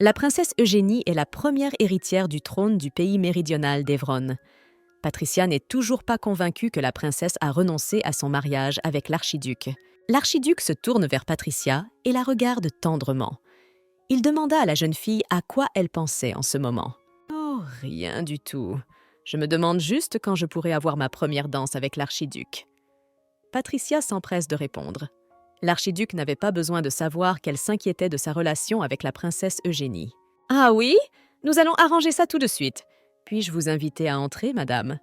La princesse Eugénie est la première héritière du trône du pays méridional d'Evron. Patricia n'est toujours pas convaincue que la princesse a renoncé à son mariage avec l'archiduc. L'archiduc se tourne vers Patricia et la regarde tendrement. Il demanda à la jeune fille à quoi elle pensait en ce moment. « Oh, rien du tout. Je me demande juste quand je pourrai avoir ma première danse avec l'archiduc. » Patricia s'empresse de répondre. L'archiduc n'avait pas besoin de savoir qu'elle s'inquiétait de sa relation avec la princesse Eugénie. « Ah oui? Nous allons arranger ça tout de suite. Puis-je vous inviter à entrer, madame ?»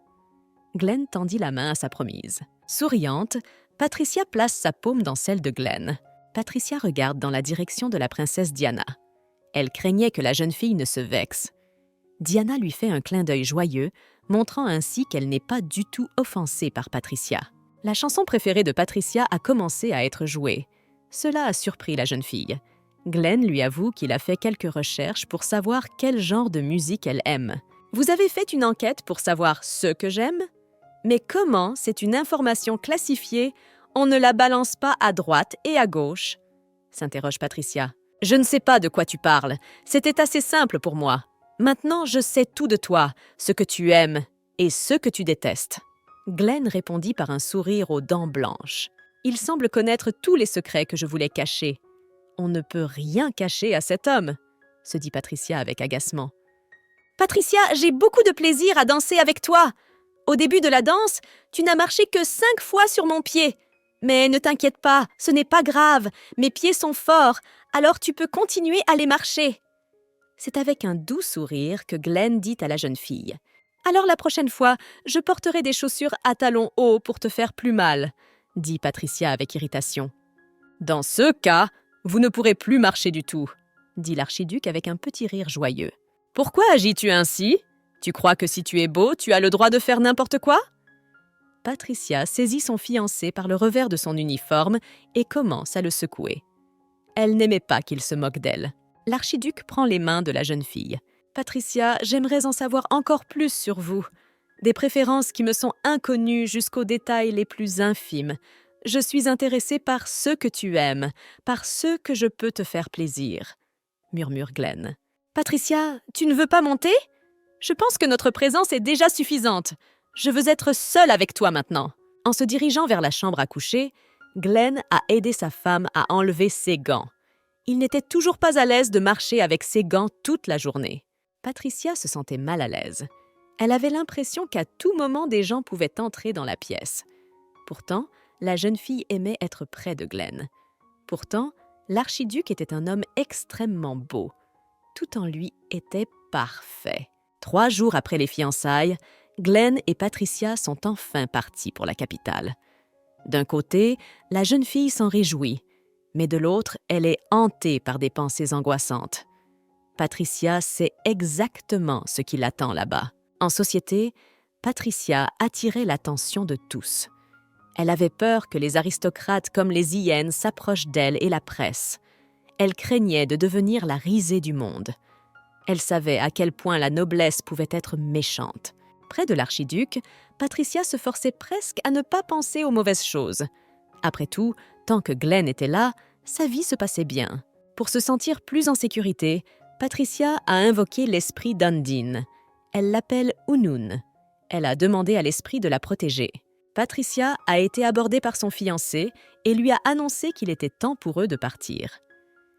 Glenn tendit la main à sa promise. Souriante, Patricia place sa paume dans celle de Glenn. Patricia regarde dans la direction de la princesse Diana. Elle craignait que la jeune fille ne se vexe. Diana lui fait un clin d'œil joyeux, montrant ainsi qu'elle n'est pas du tout offensée par Patricia. La chanson préférée de Patricia a commencé à être jouée. Cela a surpris la jeune fille. Glenn lui avoue qu'il a fait quelques recherches pour savoir quel genre de musique elle aime. « Vous avez fait une enquête pour savoir ce que j'aime? Mais comment c'est une information classifiée, on ne la balance pas à droite et à gauche ?» s'interroge Patricia. « Je ne sais pas de quoi tu parles. C'était assez simple pour moi. Maintenant, je sais tout de toi, ce que tu aimes et ce que tu détestes. » Glenn répondit par un sourire aux dents blanches. « Il semble connaître tous les secrets que je voulais cacher. On ne peut rien cacher à cet homme, » se dit Patricia avec agacement. « Patricia, j'ai beaucoup de plaisir à danser avec toi. Au début de la danse, tu n'as marché que 5 fois sur mon pied. Mais ne t'inquiète pas, ce n'est pas grave, mes pieds sont forts, alors tu peux continuer à les marcher. » C'est avec un doux sourire que Glenn dit à la jeune fille. « Alors la prochaine fois, je porterai des chaussures à talons hauts pour te faire plus mal, » dit Patricia avec irritation. « Dans ce cas, vous ne pourrez plus marcher du tout, » dit l'archiduc avec un petit rire joyeux. « Pourquoi agis-tu ainsi? Tu crois que si tu es beau, tu as le droit de faire n'importe quoi ?» Patricia saisit son fiancé par le revers de son uniforme et commence à le secouer. Elle n'aimait pas qu'il se moque d'elle. L'archiduc prend les mains de la jeune fille. « Patricia, j'aimerais en savoir encore plus sur vous. Des préférences qui me sont inconnues jusqu'aux détails les plus infimes. Je suis intéressée par ce que tu aimes, par ce que je peux te faire plaisir, » murmure Glenn. « Patricia, tu ne veux pas monter? Je pense que notre présence est déjà suffisante. Je veux être seule avec toi maintenant. » En se dirigeant vers la chambre à coucher, Glenn a aidé sa femme à enlever ses gants. Il n'était toujours pas à l'aise de marcher avec ses gants toute la journée. Patricia se sentait mal à l'aise. Elle avait l'impression qu'à tout moment des gens pouvaient entrer dans la pièce. Pourtant, la jeune fille aimait être près de Glenn. Pourtant, l'archiduc était un homme extrêmement beau. Tout en lui était parfait. 3 jours après les fiançailles, Glenn et Patricia sont enfin partis pour la capitale. D'un côté, la jeune fille s'en réjouit, mais de l'autre, elle est hantée par des pensées angoissantes. Patricia sait exactement ce qui l'attend là-bas. En société, Patricia attirait l'attention de tous. Elle avait peur que les aristocrates comme les hyènes s'approchent d'elle et la pressent. Elle craignait de devenir la risée du monde. Elle savait à quel point la noblesse pouvait être méchante. Près de l'archiduc, Patricia se forçait presque à ne pas penser aux mauvaises choses. Après tout, tant que Glenn était là, sa vie se passait bien. Pour se sentir plus en sécurité, Patricia a invoqué l'esprit d'Undine. Elle l'appelle Unun. Elle a demandé à l'esprit de la protéger. Patricia a été abordée par son fiancé et lui a annoncé qu'il était temps pour eux de partir.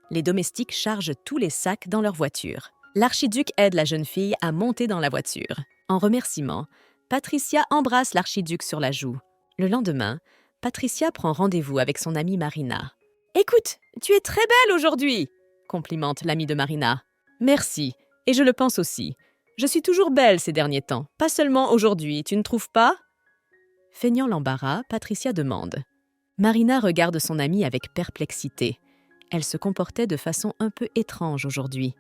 Les domestiques chargent tous les sacs dans leur voiture. L'archiduc aide la jeune fille à monter dans la voiture. En remerciement, Patricia embrasse l'archiduc sur la joue. Le lendemain, Patricia prend rendez-vous avec son amie Marina. « Écoute, tu es très belle aujourd'hui !» complimente l'amie de Marina. « Merci, et je le pense aussi. Je suis toujours belle ces derniers temps, pas seulement aujourd'hui, tu ne trouves pas ?» Feignant l'embarras, Patricia demande. Marina regarde son amie avec perplexité. Elle se comportait de façon un peu étrange aujourd'hui.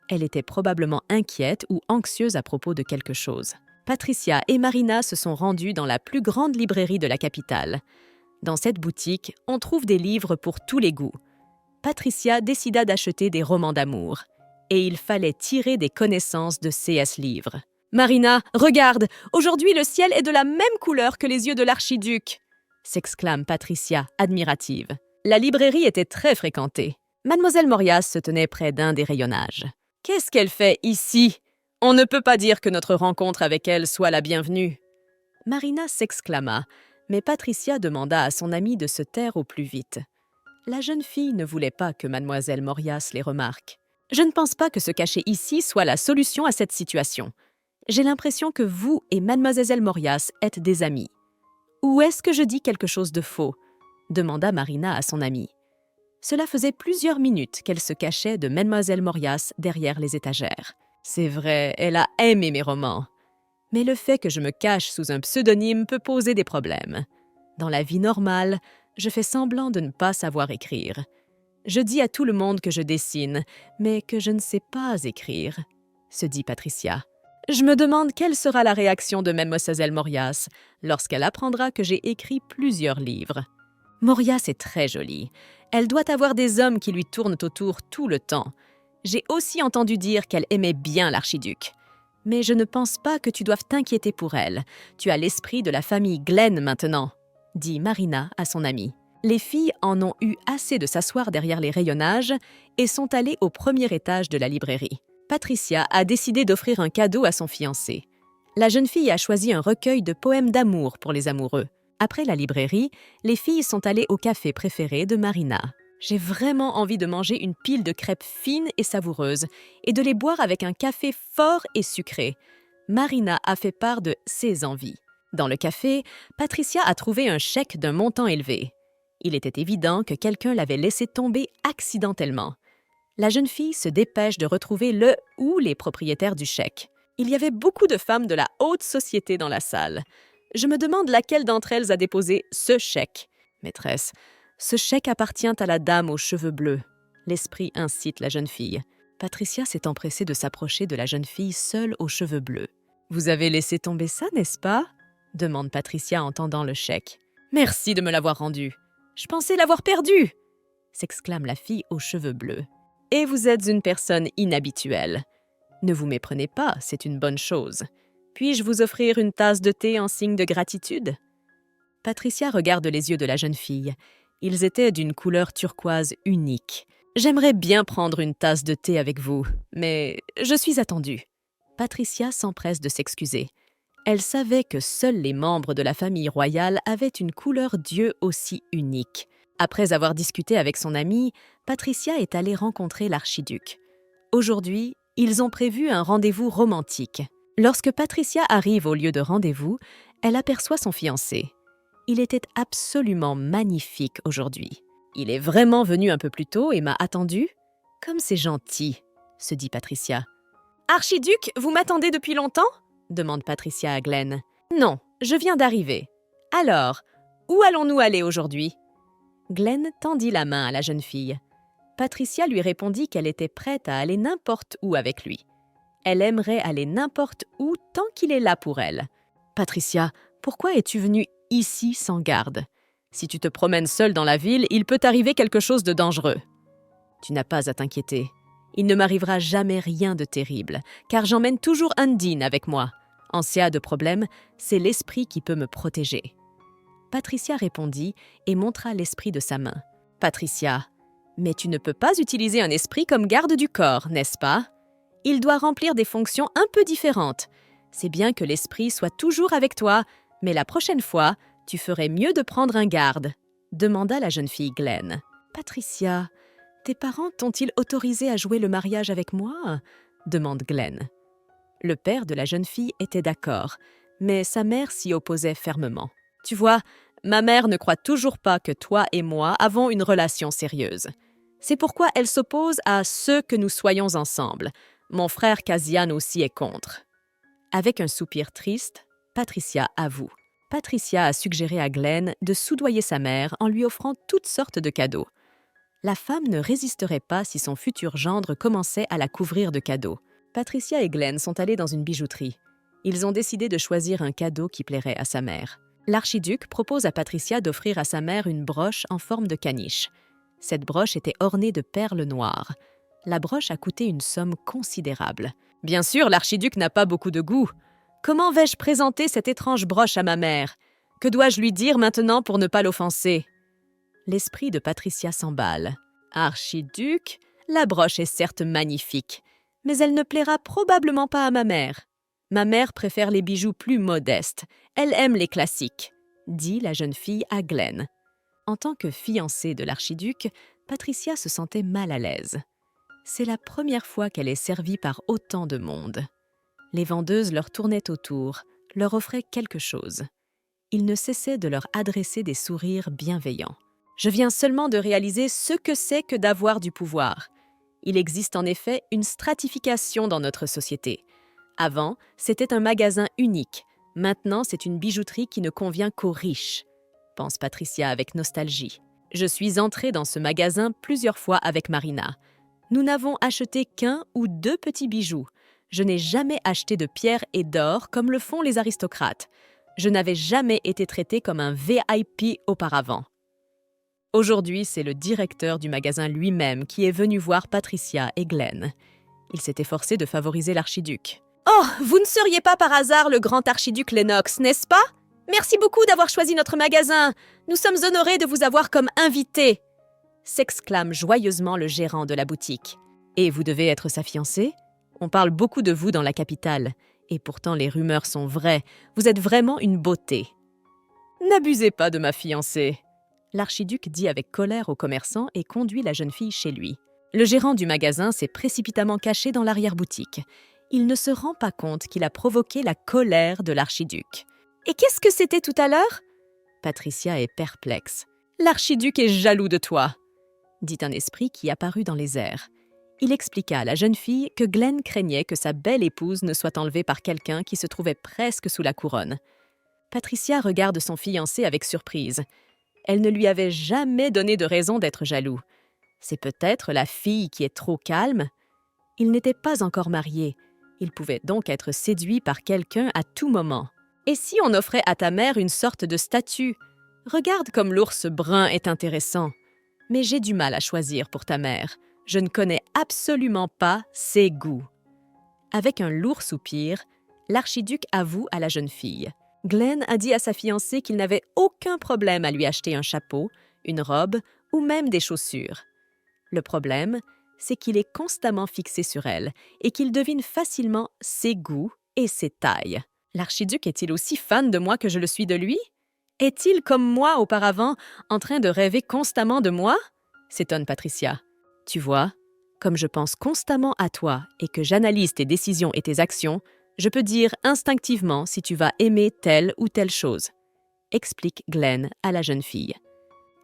Elle était probablement inquiète ou anxieuse à propos de quelque chose. Patricia et Marina se sont rendues dans la plus grande librairie de la capitale. Dans cette boutique, on trouve des livres pour tous les goûts. Patricia décida d'acheter des romans d'amour. Et il fallait tirer des connaissances de C.S. livres. « Marina, regarde! Aujourd'hui, le ciel est de la même couleur que les yeux de l'archiduc !» s'exclame Patricia, admirative. La librairie était très fréquentée. Mademoiselle Morias se tenait près d'un des rayonnages. Qu'est-ce qu'elle fait ici? On ne peut pas dire que notre rencontre avec elle soit la bienvenue. Marina s'exclama, mais Patricia demanda à son amie de se taire au plus vite. La jeune fille ne voulait pas que mademoiselle Morias les remarque. Je ne pense pas que se cacher ici soit la solution à cette situation. J'ai l'impression que vous et mademoiselle Morias êtes des amis. Ou est-ce que je dis quelque chose de faux? Demanda Marina à son amie. Cela faisait plusieurs minutes qu'elle se cachait de mademoiselle Morias derrière les étagères. C'est vrai, elle a aimé mes romans. Mais le fait que je me cache sous un pseudonyme peut poser des problèmes. Dans la vie normale, je fais semblant de ne pas savoir écrire. Je dis à tout le monde que je dessine, mais que je ne sais pas écrire, se dit Patricia. Je me demande quelle sera la réaction de mademoiselle Morias lorsqu'elle apprendra que j'ai écrit plusieurs livres. Morias est très jolie. Elle doit avoir des hommes qui lui tournent autour tout le temps. J'ai aussi entendu dire qu'elle aimait bien l'archiduc. Mais je ne pense pas que tu doives t'inquiéter pour elle. Tu as l'esprit de la famille Glenn maintenant, dit Marina à son amie. Les filles en ont eu assez de s'asseoir derrière les rayonnages et sont allées au premier étage de la librairie. Patricia a décidé d'offrir un cadeau à son fiancé. La jeune fille a choisi un recueil de poèmes d'amour pour les amoureux. Après la librairie, les filles sont allées au café préféré de Marina. J'ai vraiment envie de manger une pile de crêpes fines et savoureuses et de les boire avec un café fort et sucré. Marina a fait part de ses envies. Dans le café, Patricia a trouvé un chèque d'un montant élevé. Il était évident que quelqu'un l'avait laissé tomber accidentellement. La jeune fille se dépêche de retrouver le ou les propriétaires du chèque. Il y avait beaucoup de femmes de la haute société dans la salle. Je me demande laquelle d'entre elles a déposé ce chèque. Maîtresse, ce chèque appartient à la dame aux cheveux bleus. L'esprit incite la jeune fille. Patricia s'est empressée de s'approcher de la jeune fille seule aux cheveux bleus. « Vous avez laissé tomber ça, n'est-ce pas ?» demande Patricia en tendant le chèque. « Merci de me l'avoir rendu. Je pensais l'avoir perdu !» s'exclame la fille aux cheveux bleus. « Et vous êtes une personne inhabituelle. Ne vous méprenez pas, c'est une bonne chose. Puis-je vous offrir une tasse de thé en signe de gratitude ?» Patricia regarde les yeux de la jeune fille. Ils étaient d'une couleur turquoise unique. « J'aimerais bien prendre une tasse de thé avec vous, mais je suis attendue. » Patricia s'empresse de s'excuser. Elle savait que seuls les membres de la famille royale avaient une couleur d'yeux aussi unique. Après avoir discuté avec son amie, Patricia est allée rencontrer l'archiduc. Aujourd'hui, ils ont prévu un rendez-vous romantique. Lorsque Patricia arrive au lieu de rendez-vous, elle aperçoit son fiancé. Il était absolument magnifique aujourd'hui. Il est vraiment venu un peu plus tôt et m'a attendu? Comme c'est gentil, se dit Patricia. Archiduc, vous m'attendez depuis longtemps? Demande Patricia à Glenn. Non, je viens d'arriver. Alors, où allons-nous aller aujourd'hui? Glenn tendit la main à la jeune fille. Patricia lui répondit qu'elle était prête à aller n'importe où avec lui. Elle aimerait aller n'importe où tant qu'il est là pour elle. Patricia, pourquoi es-tu venue ici sans garde? Si tu te promènes seule dans la ville, il peut arriver quelque chose de dangereux. Tu n'as pas à t'inquiéter. Il ne m'arrivera jamais rien de terrible, car j'emmène toujours Undine avec moi. En cas de problème, c'est l'esprit qui peut me protéger. Patricia répondit et montra l'esprit de sa main. Patricia, mais tu ne peux pas utiliser un esprit comme garde du corps, n'est-ce pas? Il doit remplir des fonctions un peu différentes. C'est bien que l'esprit soit toujours avec toi, mais la prochaine fois, tu ferais mieux de prendre un garde, demanda la jeune fille Glenn. Patricia, tes parents t'ont-ils autorisé à jouer le mariage avec moi? Demande Glenn. Le père de la jeune fille était d'accord, mais sa mère s'y opposait fermement. Tu vois, ma mère ne croit toujours pas que toi et moi avons une relation sérieuse. C'est pourquoi elle s'oppose à ce que nous soyons ensemble. Mon frère Cassian aussi est contre. Avec un soupir triste, Patricia avoue. Patricia a suggéré à Glenn de soudoyer sa mère en lui offrant toutes sortes de cadeaux. La femme ne résisterait pas si son futur gendre commençait à la couvrir de cadeaux. Patricia et Glenn sont allés dans une bijouterie. Ils ont décidé de choisir un cadeau qui plairait à sa mère. L'archiduc propose à Patricia d'offrir à sa mère une broche en forme de caniche. Cette broche était ornée de perles noires. La broche a coûté une somme considérable. Bien sûr, l'archiduc n'a pas beaucoup de goût. Comment vais-je présenter cette étrange broche à ma mère? Que dois-je lui dire maintenant pour ne pas l'offenser? L'esprit de Patricia s'emballe. Archiduc, la broche est certes magnifique, Mais elle ne plaira probablement pas à ma mère. Ma mère préfère les bijoux plus modestes. Elle aime les classiques, dit la jeune fille à Glenn. En tant que fiancée de l'archiduc, Patricia se sentait mal à l'aise. C'est la première fois qu'elle est servie par autant de monde. Les vendeuses leur tournaient autour, leur offraient quelque chose. Ils ne cessaient de leur adresser des sourires bienveillants. « Je viens seulement de réaliser ce que c'est que d'avoir du pouvoir. Il existe en effet une stratification dans notre société. Avant, c'était un magasin unique. Maintenant, c'est une bijouterie qui ne convient qu'aux riches, » pense Patricia avec nostalgie. « Je suis entrée dans ce magasin plusieurs fois avec Marina. Nous n'avons acheté qu'un ou deux petits bijoux. Je n'ai jamais acheté de pierres et d'or comme le font les aristocrates. Je n'avais jamais été traitée comme un VIP auparavant. » Aujourd'hui, c'est le directeur du magasin lui-même qui est venu voir Patricia et Glenn. Il s'est efforcé de favoriser l'archiduc. « Oh, vous ne seriez pas par hasard le grand archiduc Lennox, n'est-ce pas? Merci beaucoup d'avoir choisi notre magasin. Nous sommes honorés de vous avoir comme invité. » s'exclame joyeusement le gérant de la boutique. « Et vous devez être sa fiancée? On parle beaucoup de vous dans la capitale. Et pourtant les rumeurs sont vraies. Vous êtes vraiment une beauté. »« N'abusez pas de ma fiancée. » L'archiduc dit avec colère au commerçant et conduit la jeune fille chez lui. Le gérant du magasin s'est précipitamment caché dans l'arrière-boutique. Il ne se rend pas compte qu'il a provoqué la colère de l'archiduc. « Et qu'est-ce que c'était tout à l'heure » Patricia est perplexe. « L'archiduc est jaloux de toi » dit un esprit qui apparut dans les airs. Il expliqua à la jeune fille que Glenn craignait que sa belle épouse ne soit enlevée par quelqu'un qui se trouvait presque sous la couronne. Patricia regarde son fiancé avec surprise. Elle ne lui avait jamais donné de raison d'être jaloux. C'est peut-être la fille qui est trop calme. Il n'était pas encore marié. Il pouvait donc être séduit par quelqu'un à tout moment. Et si on offrait à ta mère une sorte de statue? Regarde comme l'ours brun est intéressant. Mais j'ai du mal à choisir pour ta mère. Je ne connais absolument pas ses goûts. » Avec un lourd soupir, l'archiduc avoue à la jeune fille. Glenn a dit à sa fiancée qu'il n'avait aucun problème à lui acheter un chapeau, une robe ou même des chaussures. Le problème, c'est qu'il est constamment fixé sur elle et qu'il devine facilement ses goûts et ses tailles. L'archiduc est-il aussi fan de moi que je le suis de lui? Est-il comme moi auparavant, en train de rêver constamment de moi? S'étonne Patricia. Tu vois, comme je pense constamment à toi et que j'analyse tes décisions et tes actions, je peux dire instinctivement si tu vas aimer telle ou telle chose, explique Glenn à la jeune fille.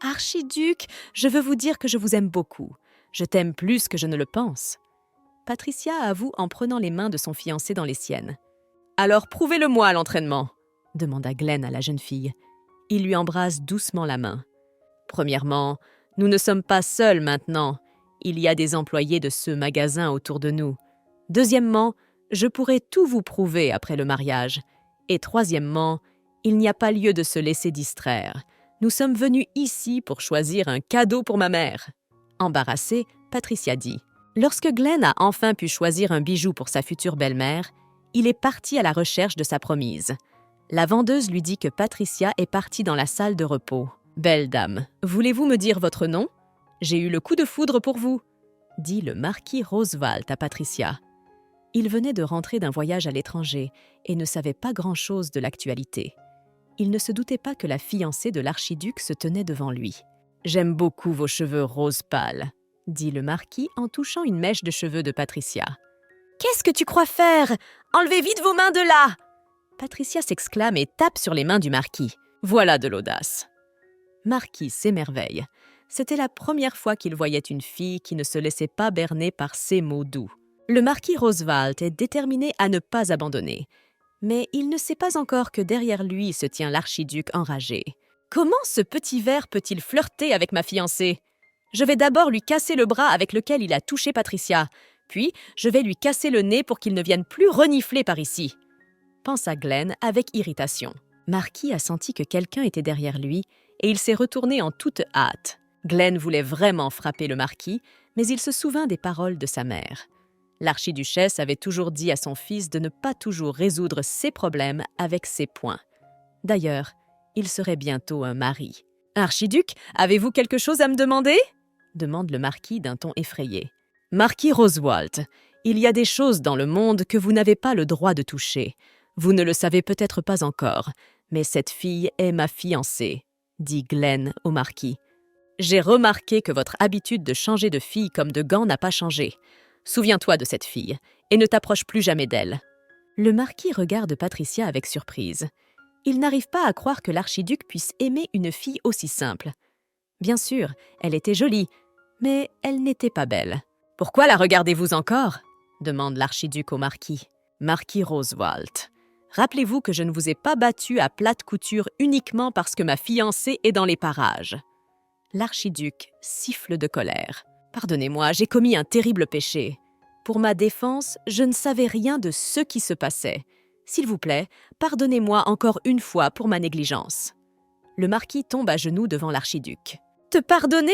Archiduc, je veux vous dire que je vous aime beaucoup. Je t'aime plus que je ne le pense. Patricia avoue en prenant les mains de son fiancé dans les siennes. Alors prouvez-le-moi à l'entraînement, demanda Glenn à la jeune fille. Il lui embrasse doucement la main. Premièrement, nous ne sommes pas seuls maintenant. Il y a des employés de ce magasin autour de nous. Deuxièmement, je pourrai tout vous prouver après le mariage. Et troisièmement, il n'y a pas lieu de se laisser distraire. Nous sommes venus ici pour choisir un cadeau pour ma mère. Embarrassée, Patricia dit. Lorsque Glenn a enfin pu choisir un bijou pour sa future belle-mère, il est parti à la recherche de sa promise. La vendeuse lui dit que Patricia est partie dans la salle de repos. « Belle dame, voulez-vous me dire votre nom? J'ai eu le coup de foudre pour vous, » dit le marquis Rosewalt à Patricia. Il venait de rentrer d'un voyage à l'étranger et ne savait pas grand-chose de l'actualité. Il ne se doutait pas que la fiancée de l'archiduc se tenait devant lui. « J'aime beaucoup vos cheveux rose pâle, » dit le marquis en touchant une mèche de cheveux de Patricia. « Qu'est-ce que tu crois faire? Enlevez vite vos mains de là !» Patricia s'exclame et tape sur les mains du marquis. « Voilà de l'audace !» Marquis s'émerveille. C'était la première fois qu'il voyait une fille qui ne se laissait pas berner par ces mots doux. Le marquis Rosewalt est déterminé à ne pas abandonner. Mais il ne sait pas encore que derrière lui se tient l'archiduc enragé. Comment ce petit ver peut-il flirter avec ma fiancée? Je vais d'abord lui casser le bras avec lequel il a touché Patricia, puis je vais lui casser le nez pour qu'il ne vienne plus renifler par ici, pensa Glenn avec irritation. Marquis a senti que quelqu'un était derrière lui et il s'est retourné en toute hâte. Glenn voulait vraiment frapper le marquis, mais il se souvint des paroles de sa mère. L'archiduchesse avait toujours dit à son fils de ne pas toujours résoudre ses problèmes avec ses poings. D'ailleurs, il serait bientôt un mari. « Archiduc, avez-vous quelque chose à me demander ?» demande le marquis d'un ton effrayé. « Marquis Rosewalt, Il y a des choses dans le monde que vous n'avez pas le droit de toucher. Vous ne le savez peut-être pas encore, mais cette fille est ma fiancée, dit Glenn au marquis. J'ai remarqué que votre habitude de changer de fille comme de gants n'a pas changé. Souviens-toi de cette fille et ne t'approche plus jamais d'elle. Le marquis regarde Patricia avec surprise. Il n'arrive pas à croire que l'archiduc puisse aimer une fille aussi simple. Bien sûr, elle était jolie, mais elle n'était pas belle. « Pourquoi la regardez-vous encore ?» demande l'archiduc au marquis. « Marquis Roswald, rappelez-vous que je ne vous ai pas battu à plate couture uniquement parce que ma fiancée est dans les parages. » L'archiduc siffle de colère. « Pardonnez-moi, j'ai commis un terrible péché. Pour ma défense, je ne savais rien de ce qui se passait. S'il vous plaît, pardonnez-moi encore une fois pour ma négligence. » Le marquis tombe à genoux devant l'archiduc. « Te pardonner ?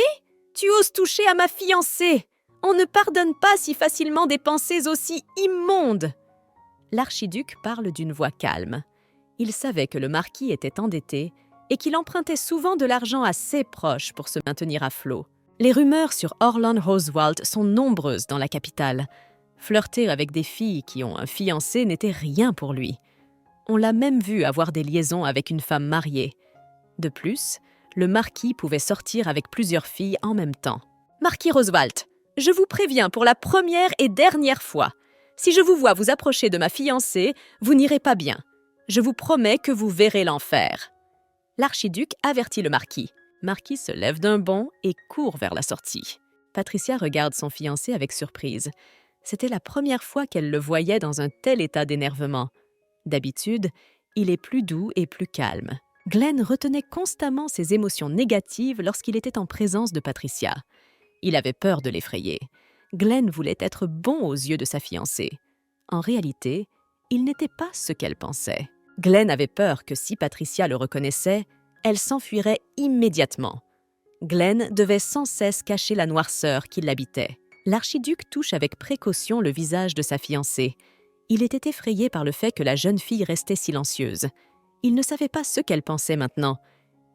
Tu oses toucher à ma fiancée ! On ne pardonne pas si facilement des pensées aussi immondes !» L'archiduc parle d'une voix calme. Il savait que le marquis était endetté et qu'il empruntait souvent de l'argent à ses proches pour se maintenir à flot. Les rumeurs sur Orlando Roswald sont nombreuses dans la capitale. Flirter avec des filles qui ont un fiancé n'était rien pour lui. On l'a même vu avoir des liaisons avec une femme mariée. De plus, le marquis pouvait sortir avec plusieurs filles en même temps. « Marquis Roswald, je vous préviens pour la première et dernière fois. Si je vous vois vous approcher de ma fiancée, vous n'irez pas bien. Je vous promets que vous verrez l'enfer. » L'archiduc avertit le marquis. Marquis se lève d'un bond et court vers la sortie. Patricia regarde son fiancé avec surprise. C'était la première fois qu'elle le voyait dans un tel état d'énervement. D'habitude, il est plus doux et plus calme. Glenn retenait constamment ses émotions négatives lorsqu'il était en présence de Patricia. Il avait peur de l'effrayer. Glenn voulait être bon aux yeux de sa fiancée. En réalité, il n'était pas ce qu'elle pensait. Glenn avait peur que si Patricia le reconnaissait, elle s'enfuirait immédiatement. Glenn devait sans cesse cacher la noirceur qui l'habitait. L'archiduc touche avec précaution le visage de sa fiancée. Il était effrayé par le fait que la jeune fille restait silencieuse. Il ne savait pas ce qu'elle pensait maintenant,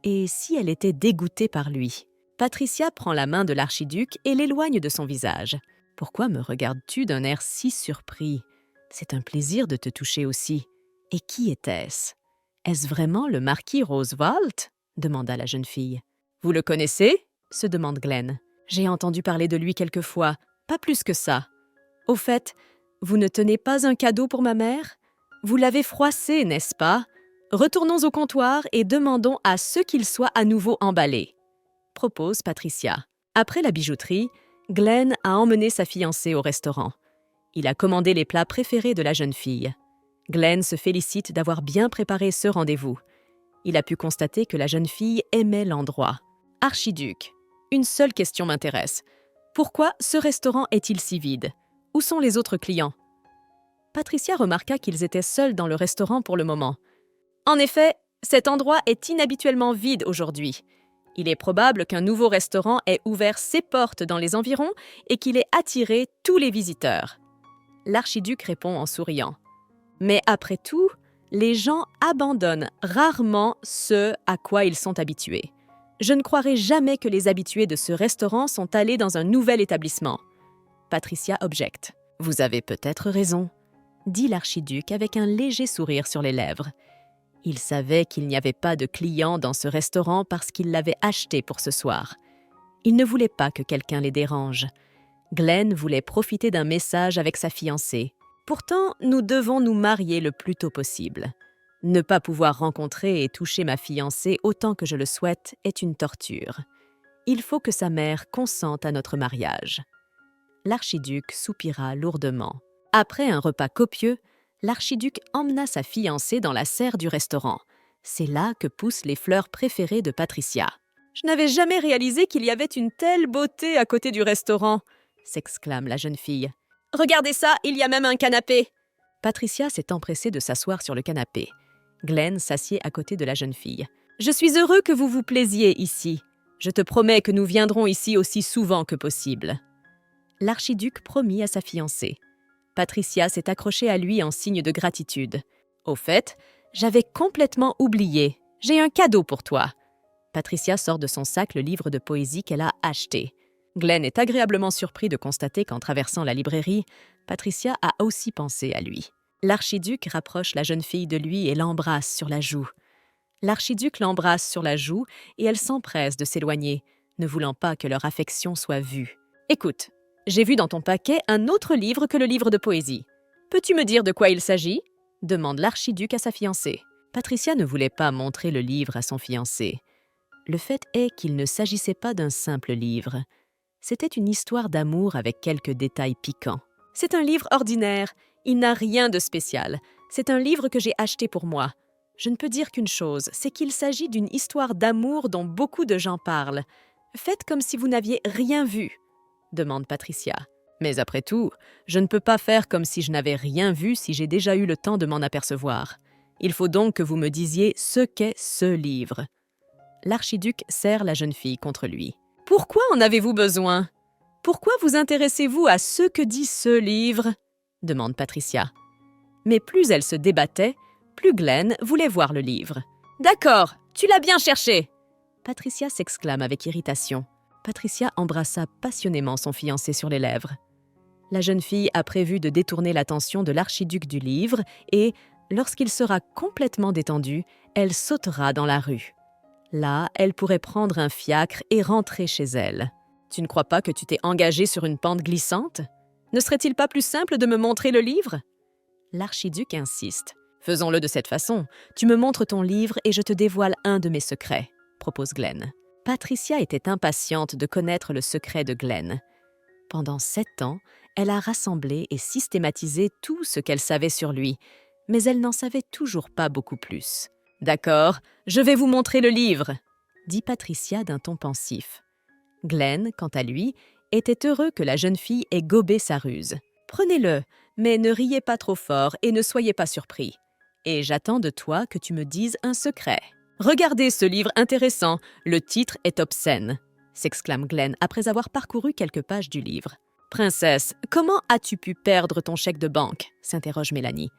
et si elle était dégoûtée par lui. Patricia prend la main de l'archiduc et l'éloigne de son visage. « Pourquoi me regardes-tu d'un air si surpris? C'est un plaisir de te toucher aussi. Et qui était-ce? Est-ce vraiment le marquis Roswald ?» demanda la jeune fille. « Vous le connaissez ?» se demande Glenn. « J'ai entendu parler de lui quelquefois, pas plus que ça. Au fait, vous ne tenez pas un cadeau pour ma mère? Vous l'avez froissé, n'est-ce pas? Retournons au comptoir et demandons à ce qu'il soit à nouveau emballé, » propose Patricia. Après la bijouterie, Glenn a emmené sa fiancée au restaurant. Il a commandé les plats préférés de la jeune fille. Glenn se félicite d'avoir bien préparé ce rendez-vous. Il a pu constater que la jeune fille aimait l'endroit. « Archiduc, une seule question m'intéresse. Pourquoi ce restaurant est-il si vide? Où sont les autres clients ?» Patricia remarqua qu'ils étaient seuls dans le restaurant pour le moment. « En effet, cet endroit est inhabituellement vide aujourd'hui. Il est probable qu'un nouveau restaurant ait ouvert ses portes dans les environs et qu'il ait attiré tous les visiteurs. » L'archiduc répond en souriant. « Mais après tout, les gens abandonnent rarement ce à quoi ils sont habitués. Je ne croirais jamais que les habitués de ce restaurant sont allés dans un nouvel établissement. » Patricia objecte. « Vous avez peut-être raison, » dit l'archiduc avec un léger sourire sur les lèvres. Il savait qu'il n'y avait pas de clients dans ce restaurant parce qu'il l'avait acheté pour ce soir. Il ne voulait pas que quelqu'un les dérange. Glenn voulait profiter d'un message avec sa fiancée. « Pourtant, nous devons nous marier le plus tôt possible. Ne pas pouvoir rencontrer et toucher ma fiancée autant que je le souhaite est une torture. Il faut que sa mère consente à notre mariage. » L'archiduc soupira lourdement. Après un repas copieux, l'archiduc emmena sa fiancée dans la serre du restaurant. C'est là que poussent les fleurs préférées de Patricia. « Je n'avais jamais réalisé qu'il y avait une telle beauté à côté du restaurant !» s'exclame la jeune fille. « Regardez ça, il y a même un canapé !» Patricia s'est empressée de s'asseoir sur le canapé. Glenn s'assied à côté de la jeune fille. « Je suis heureux que vous vous plaisiez ici. Je te promets que nous viendrons ici aussi souvent que possible. » L'archiduc promit à sa fiancée. Patricia s'est accrochée à lui en signe de gratitude. « Au fait, j'avais complètement oublié. J'ai un cadeau pour toi. » Patricia sort de son sac le livre de poésie qu'elle a acheté. Glenn est agréablement surpris de constater qu'en traversant la librairie, Patricia a aussi pensé à lui. L'archiduc rapproche la jeune fille de lui et l'embrasse sur la joue. L'archiduc l'embrasse sur la joue et elle s'empresse de s'éloigner, ne voulant pas que leur affection soit vue. « Écoute, j'ai vu dans ton paquet un autre livre que le livre de poésie. Peux-tu me dire de quoi il s'agit ?» demande l'archiduc à sa fiancée. Patricia ne voulait pas montrer le livre à son fiancé. Le fait est qu'il ne s'agissait pas d'un simple livre. C'était une histoire d'amour avec quelques détails piquants. « C'est un livre ordinaire, il n'a rien de spécial. C'est un livre que j'ai acheté pour moi. Je ne peux dire qu'une chose, c'est qu'il s'agit d'une histoire d'amour dont beaucoup de gens parlent. Faites comme si vous n'aviez rien vu, demande Patricia. Mais après tout, je ne peux pas faire comme si je n'avais rien vu si j'ai déjà eu le temps de m'en apercevoir. Il faut donc que vous me disiez ce qu'est ce livre. » L'archiduc serre la jeune fille contre lui. « Pourquoi en avez-vous besoin? Pourquoi vous intéressez-vous à ce que dit ce livre ?» demande Patricia. Mais plus elle se débattait, plus Glenn voulait voir le livre. « D'accord, tu l'as bien cherché !» Patricia s'exclame avec irritation. Patricia embrassa passionnément son fiancé sur les lèvres. La jeune fille a prévu de détourner l'attention de l'archiduc du livre et, lorsqu'il sera complètement détendu, elle sautera dans la rue. Là, elle pourrait prendre un fiacre et rentrer chez elle. « Tu ne crois pas que tu t'es engagée sur une pente glissante? Ne serait-il pas plus simple de me montrer le livre ?» L'archiduc insiste. « Faisons-le de cette façon. Tu me montres ton livre et je te dévoile un de mes secrets, » propose Glenn. Patricia était impatiente de connaître le secret de Glenn. Pendant 7 ans, elle a rassemblé et systématisé tout ce qu'elle savait sur lui, mais elle n'en savait toujours pas beaucoup plus. « D'accord, je vais vous montrer le livre, » dit Patricia d'un ton pensif. Glenn, quant à lui, était heureux que la jeune fille ait gobé sa ruse. « Prenez-le, mais ne riez pas trop fort et ne soyez pas surpris. Et j'attends de toi que tu me dises un secret. »« Regardez ce livre intéressant, le titre est obscène », s'exclame Glenn après avoir parcouru quelques pages du livre. « Princesse, comment as-tu pu perdre ton chèque de banque ?» s'interroge Mélanie.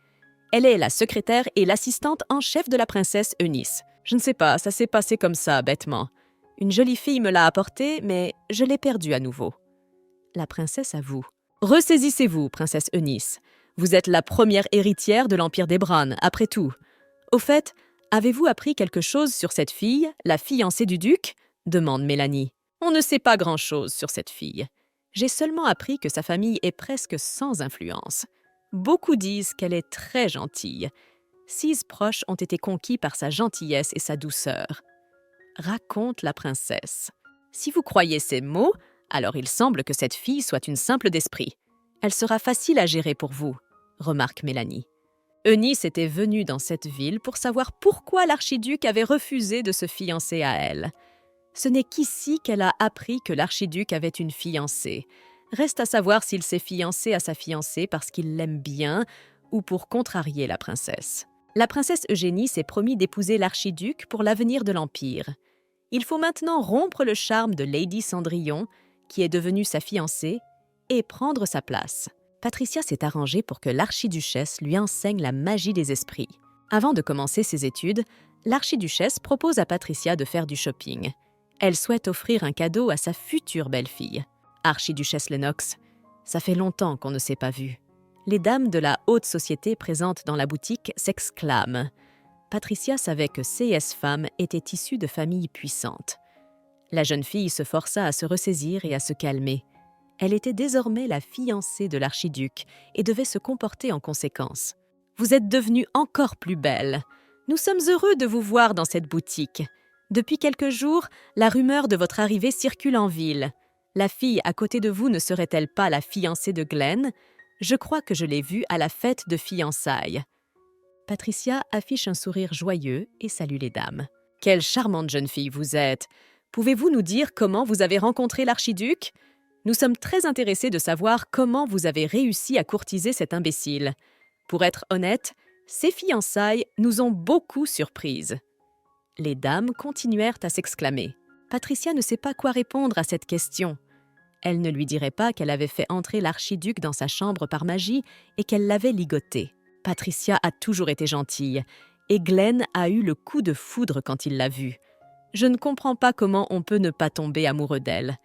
Elle est la secrétaire et l'assistante en chef de la princesse Eunice. « Je ne sais pas, ça s'est passé comme ça, bêtement. Une jolie fille me l'a apporté, mais je l'ai perdu à nouveau. » La princesse avoue. « Ressaisissez-vous, princesse Eunice. Vous êtes la première héritière de l'Empire des Browne, après tout. Au fait, avez-vous appris quelque chose sur cette fille, la fiancée du duc ?» demande Mélanie. « On ne sait pas grand-chose sur cette fille. J'ai seulement appris que sa famille est presque sans influence. Beaucoup disent qu'elle est très gentille. 6 proches ont été conquis par sa gentillesse et sa douceur. » Raconte la princesse. « Si vous croyez ces mots, alors il semble que cette fille soit une simple d'esprit. Elle sera facile à gérer pour vous, » remarque Mélanie. Eunice était venue dans cette ville pour savoir pourquoi l'archiduc avait refusé de se fiancer à elle. Ce n'est qu'ici qu'elle a appris que l'archiduc avait une fiancée. Reste à savoir s'il s'est fiancé à sa fiancée parce qu'il l'aime bien ou pour contrarier la princesse. La princesse Eugénie s'est promis d'épouser l'archiduc pour l'avenir de l'Empire. Il faut maintenant rompre le charme de Lady Cendrillon, qui est devenue sa fiancée, et prendre sa place. Patricia s'est arrangée pour que l'archiduchesse lui enseigne la magie des esprits. Avant de commencer ses études, l'archiduchesse propose à Patricia de faire du shopping. Elle souhaite offrir un cadeau à sa future belle-fille. Archiduchesse Lennox, ça fait longtemps qu'on ne s'est pas vu. Les dames de la haute société présentes dans la boutique s'exclament. Patricia savait que C.S. Femmes était issue de familles puissantes. La jeune fille se força à se ressaisir et à se calmer. Elle était désormais la fiancée de l'archiduc et devait se comporter en conséquence. « Vous êtes devenue encore plus belle. Nous sommes heureux de vous voir dans cette boutique. Depuis quelques jours, la rumeur de votre arrivée circule en ville. La fille à côté de vous ne serait-elle pas la fiancée de Glenn? Je crois que je l'ai vue à la fête de fiançailles. » Patricia affiche un sourire joyeux et salue les dames. « Quelle charmante jeune fille vous êtes! Pouvez-vous nous dire comment vous avez rencontré l'archiduc? Nous sommes très intéressés de savoir comment vous avez réussi à courtiser cet imbécile. Pour être honnête, ces fiançailles nous ont beaucoup surprises. » Les dames continuèrent à s'exclamer. Patricia ne sait pas quoi répondre à cette question. Elle ne lui dirait pas qu'elle avait fait entrer l'archiduc dans sa chambre par magie et qu'elle l'avait ligoté. Patricia a toujours été gentille, et Glenn a eu le coup de foudre quand il l'a vue. Je ne comprends pas comment on peut ne pas tomber amoureux d'elle.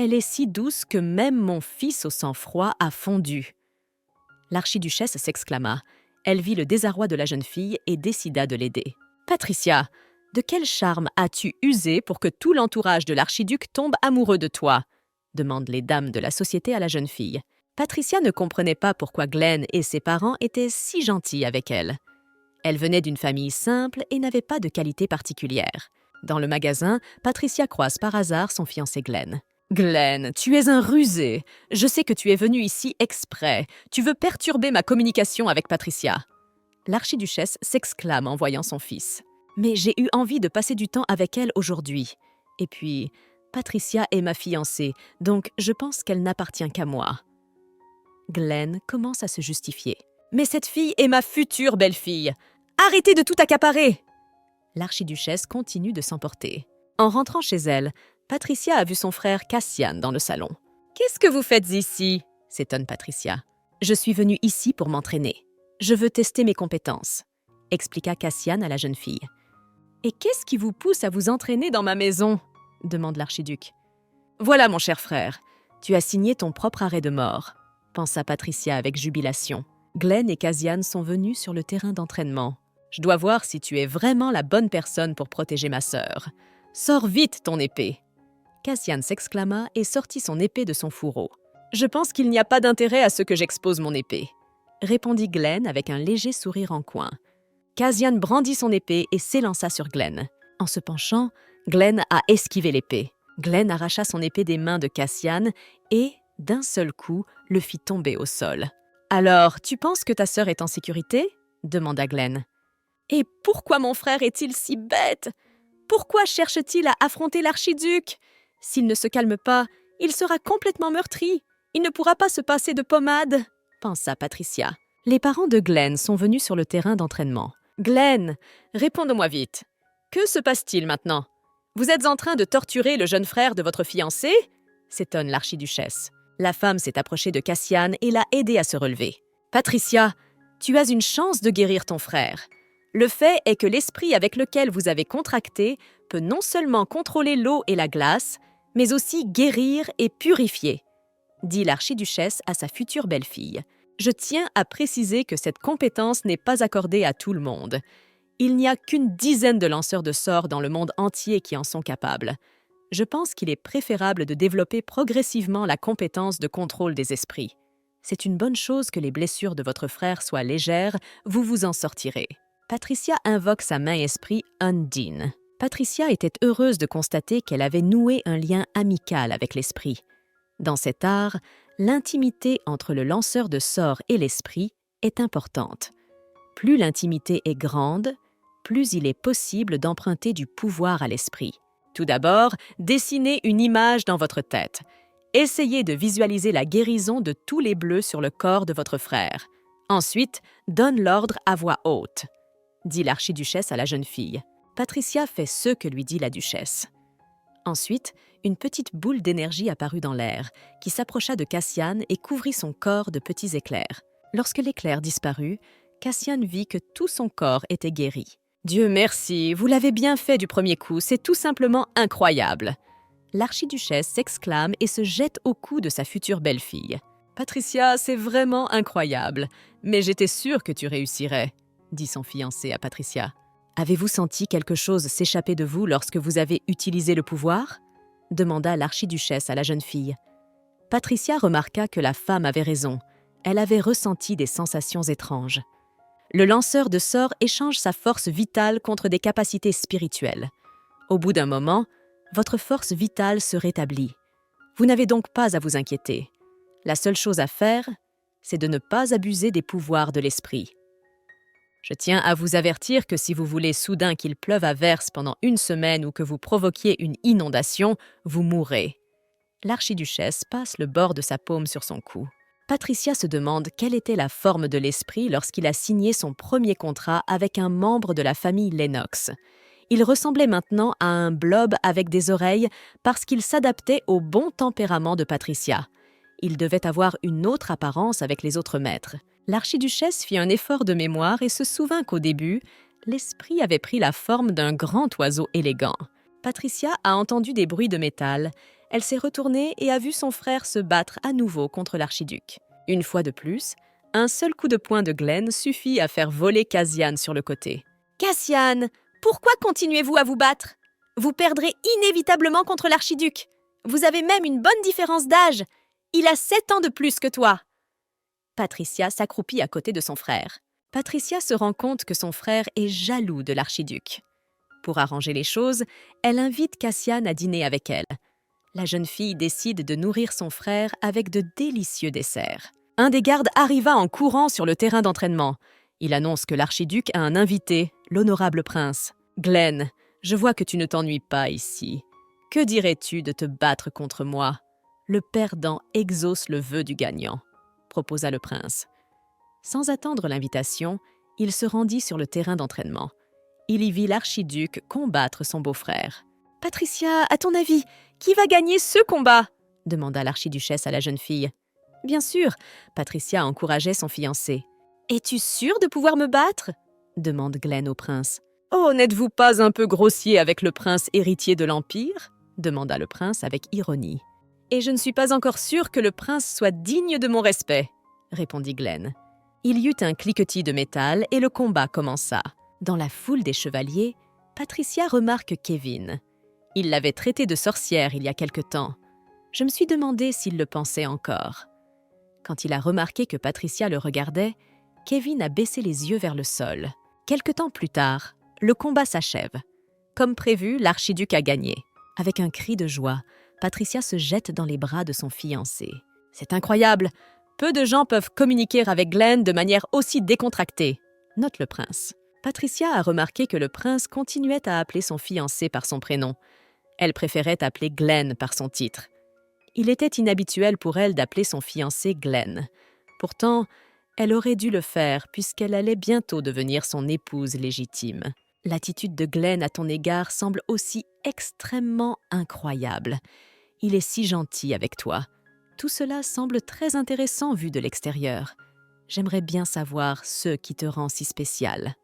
Elle est si douce que même mon fils au sang froid a fondu. » L'archiduchesse s'exclama. Elle vit le désarroi de la jeune fille et décida de l'aider. « Patricia, de quel charme as-tu usé pour que tout l'entourage de l'archiduc tombe amoureux de toi ?» demandent les dames de la société à la jeune fille. Patricia ne comprenait pas pourquoi Glenn et ses parents étaient si gentils avec elle. Elle venait d'une famille simple et n'avait pas de qualité particulière. Dans le magasin, Patricia croise par hasard son fiancé Glenn. « Glenn, tu es un rusé. Je sais que tu es venu ici exprès. Tu veux perturber ma communication avec Patricia. » L'archiduchesse s'exclame en voyant son fils. « Mais j'ai eu envie de passer du temps avec elle aujourd'hui. Et puis, Patricia est ma fiancée, donc je pense qu'elle n'appartient qu'à moi. » Glenn commence à se justifier. « Mais cette fille est ma future belle-fille. Arrêtez de tout accaparer !» L'archiduchesse continue de s'emporter. En rentrant chez elle, Patricia a vu son frère Cassian dans le salon. « Qu'est-ce que vous faites ici ?» s'étonne Patricia. « Je suis venue ici pour m'entraîner. Je veux tester mes compétences », expliqua Cassian à la jeune fille. « Et qu'est-ce qui vous pousse à vous entraîner dans ma maison ?» demande l'archiduc. « Voilà, mon cher frère, tu as signé ton propre arrêt de mort », pensa Patricia avec jubilation. Glenn et Cassian sont venus sur le terrain d'entraînement. « Je dois voir si tu es vraiment la bonne personne pour protéger ma sœur. Sors vite ton épée !» Cassian s'exclama et sortit son épée de son fourreau. « Je pense qu'il n'y a pas d'intérêt à ce que j'expose mon épée », répondit Glenn avec un léger sourire en coin. Cassian brandit son épée et s'élança sur Glenn. En se penchant, Glenn a esquivé l'épée. Glenn arracha son épée des mains de Cassian et, d'un seul coup, le fit tomber au sol. « Alors, tu penses que ta sœur est en sécurité ?» demanda Glenn. « Et pourquoi mon frère est-il si bête? Pourquoi cherche-t-il à affronter l'archiduc? S'il ne se calme pas, il sera complètement meurtri. Il ne pourra pas se passer de pommade, » pensa Patricia. Les parents de Glenn sont venus sur le terrain d'entraînement. « Glenn, réponds-moi vite. Que se passe-t-il maintenant? Vous êtes en train de torturer le jeune frère de votre fiancé ?» s'étonne l'archiduchesse. La femme s'est approchée de Cassian et l'a aidé à se relever. « Patricia, tu as une chance de guérir ton frère. Le fait est que l'esprit avec lequel vous avez contracté peut non seulement contrôler l'eau et la glace, mais aussi guérir et purifier, » dit l'archiduchesse à sa future belle-fille. « Je tiens à préciser que cette compétence n'est pas accordée à tout le monde. Il n'y a qu'une dizaine de lanceurs de sorts dans le monde entier qui en sont capables. Je pense qu'il est préférable de développer progressivement la compétence de contrôle des esprits. C'est une bonne chose que les blessures de votre frère soient légères, vous vous en sortirez. » Patricia invoque sa main-esprit Undine. Patricia était heureuse de constater qu'elle avait noué un lien amical avec l'esprit. Dans cet art, l'intimité entre le lanceur de sorts et l'esprit est importante. Plus l'intimité est grande, plus il est possible d'emprunter du pouvoir à l'esprit. Tout d'abord, dessinez une image dans votre tête. Essayez de visualiser la guérison de tous les bleus sur le corps de votre frère. Ensuite, donne l'ordre à voix haute, dit l'archiduchesse à la jeune fille. Patricia fait ce que lui dit la duchesse. Ensuite, une petite boule d'énergie apparut dans l'air, qui s'approcha de Cassian et couvrit son corps de petits éclairs. Lorsque l'éclair disparut, Cassian vit que tout son corps était guéri. « Dieu merci, vous l'avez bien fait du premier coup, c'est tout simplement incroyable !» L'archiduchesse s'exclame et se jette au cou de sa future belle-fille. « Patricia, c'est vraiment incroyable, mais j'étais sûre que tu réussirais !» dit son fiancé à Patricia. « Avez-vous senti quelque chose s'échapper de vous lorsque vous avez utilisé le pouvoir ?» demanda l'archiduchesse à la jeune fille. Patricia remarqua que la femme avait raison. Elle avait ressenti des sensations étranges. Le lanceur de sorts échange sa force vitale contre des capacités spirituelles. Au bout d'un moment, votre force vitale se rétablit. Vous n'avez donc pas à vous inquiéter. La seule chose à faire, c'est de ne pas abuser des pouvoirs de l'esprit. Je tiens à vous avertir que si vous voulez soudain qu'il pleuve à verse pendant une semaine ou que vous provoquiez une inondation, vous mourrez. » L'archiduchesse passe le bord de sa paume sur son cou. Patricia se demande quelle était la forme de l'esprit lorsqu'il a signé son premier contrat avec un membre de la famille Lennox. Il ressemblait maintenant à un blob avec des oreilles parce qu'il s'adaptait au bon tempérament de Patricia. Il devait avoir une autre apparence avec les autres maîtres. L'archiduchesse fit un effort de mémoire et se souvint qu'au début, l'esprit avait pris la forme d'un grand oiseau élégant. Patricia a entendu des bruits de métal. Elle s'est retournée et a vu son frère se battre à nouveau contre l'archiduc. Une fois de plus, un seul coup de poing de Glenn suffit à faire voler Cassian sur le côté. « Cassian, pourquoi continuez-vous à vous battre? Vous perdrez inévitablement contre l'archiduc. Vous avez même une bonne différence d'âge. Il a 7 ans de plus que toi. » Patricia s'accroupit à côté de son frère. Patricia se rend compte que son frère est jaloux de l'archiduc. Pour arranger les choses, elle invite Cassian à dîner avec elle. La jeune fille décide de nourrir son frère avec de délicieux desserts. Un des gardes arriva en courant sur le terrain d'entraînement. Il annonce que l'archiduc a un invité, l'honorable prince. « Glenn, je vois que tu ne t'ennuies pas ici. Que dirais-tu de te battre contre moi? Le perdant exauce le vœu du gagnant, » proposa le prince. Sans attendre l'invitation, il se rendit sur le terrain d'entraînement. Il y vit l'archiduc combattre son beau-frère. « Patricia, à ton avis, qui va gagner ce combat ?» demanda l'archiduchesse à la jeune fille. Bien sûr, Patricia encourageait son fiancé. « Es-tu sûre de pouvoir me battre ?» demande Glenn au prince. « Oh, n'êtes-vous pas un peu grossier avec le prince héritier de l'Empire ?» demanda le prince avec ironie. « Et je ne suis pas encore sûre que le prince soit digne de mon respect » répondit Glenn. Il y eut un cliquetis de métal et le combat commença. Dans la foule des chevaliers, Patricia remarque Kevin. Il l'avait traité de sorcière il y a quelque temps. Je me suis demandé s'il le pensait encore. Quand il a remarqué que Patricia le regardait, Kevin a baissé les yeux vers le sol. Quelque temps plus tard, le combat s'achève. Comme prévu, l'archiduc a gagné. Avec un cri de joie, Patricia se jette dans les bras de son fiancé. « C'est incroyable! Peu de gens peuvent communiquer avec Glenn de manière aussi décontractée », note le prince. Patricia a remarqué que le prince continuait à appeler son fiancé par son prénom. Elle préférait appeler Glenn par son titre. Il était inhabituel pour elle d'appeler son fiancé Glenn. Pourtant, elle aurait dû le faire puisqu'elle allait bientôt devenir son épouse légitime. L'attitude de Glenn à ton égard semble aussi extrêmement incroyable. Il est si gentil avec toi. Tout cela semble très intéressant vu de l'extérieur. J'aimerais bien savoir ce qui te rend si spécial.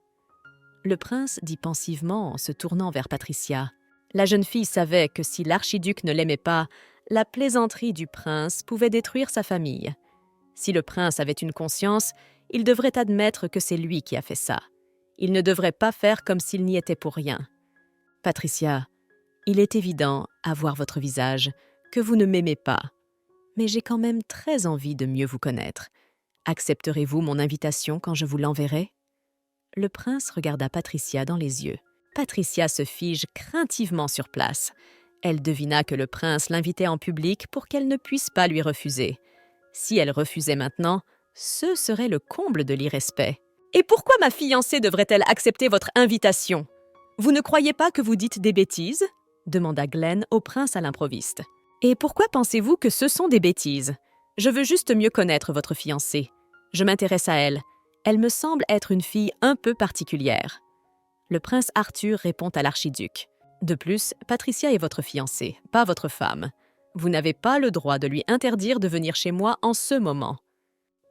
Le prince dit pensivement en se tournant vers Patricia. La jeune fille savait que si l'archiduc ne l'aimait pas, la plaisanterie du prince pouvait détruire sa famille. Si le prince avait une conscience, il devrait admettre que c'est lui qui a fait ça. Il ne devrait pas faire comme s'il n'y était pour rien. Patricia, il est évident, à voir votre visage, que vous ne m'aimez pas. Mais j'ai quand même très envie de mieux vous connaître. Accepterez-vous mon invitation quand je vous l'enverrai ? Le prince regarda Patricia dans les yeux. Patricia se fige craintivement sur place. Elle devina que le prince l'invitait en public pour qu'elle ne puisse pas lui refuser. Si elle refusait maintenant, ce serait le comble de l'irrespect. « Et pourquoi ma fiancée devrait-elle accepter votre invitation ? Vous ne croyez pas que vous dites des bêtises ?» demanda Glenn au prince à l'improviste. « Et pourquoi pensez-vous que ce sont des bêtises ? Je veux juste mieux connaître votre fiancée. Je m'intéresse à elle. Elle me semble être une fille un peu particulière. » Le prince Arthur répond à l'archiduc. « De plus, Patricia est votre fiancée, pas votre femme. Vous n'avez pas le droit de lui interdire de venir chez moi en ce moment. »«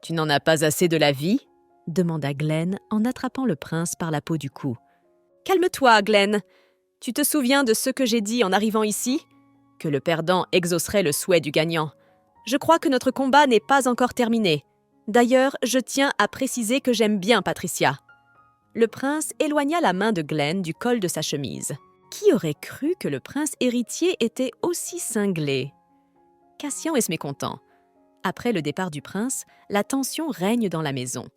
Tu n'en as pas assez de la vie ?» demanda Glenn en attrapant le prince par la peau du cou. « Calme-toi, Glenn. Tu te souviens de ce que j'ai dit en arrivant ici ? Que le perdant exaucerait le souhait du gagnant. Je crois que notre combat n'est pas encore terminé. D'ailleurs, je tiens à préciser que j'aime bien Patricia. » Le prince éloigna la main de Glenn du col de sa chemise. Qui aurait cru que le prince héritier était aussi cinglé ? Cassian est mécontent. Après le départ du prince, la tension règne dans la maison.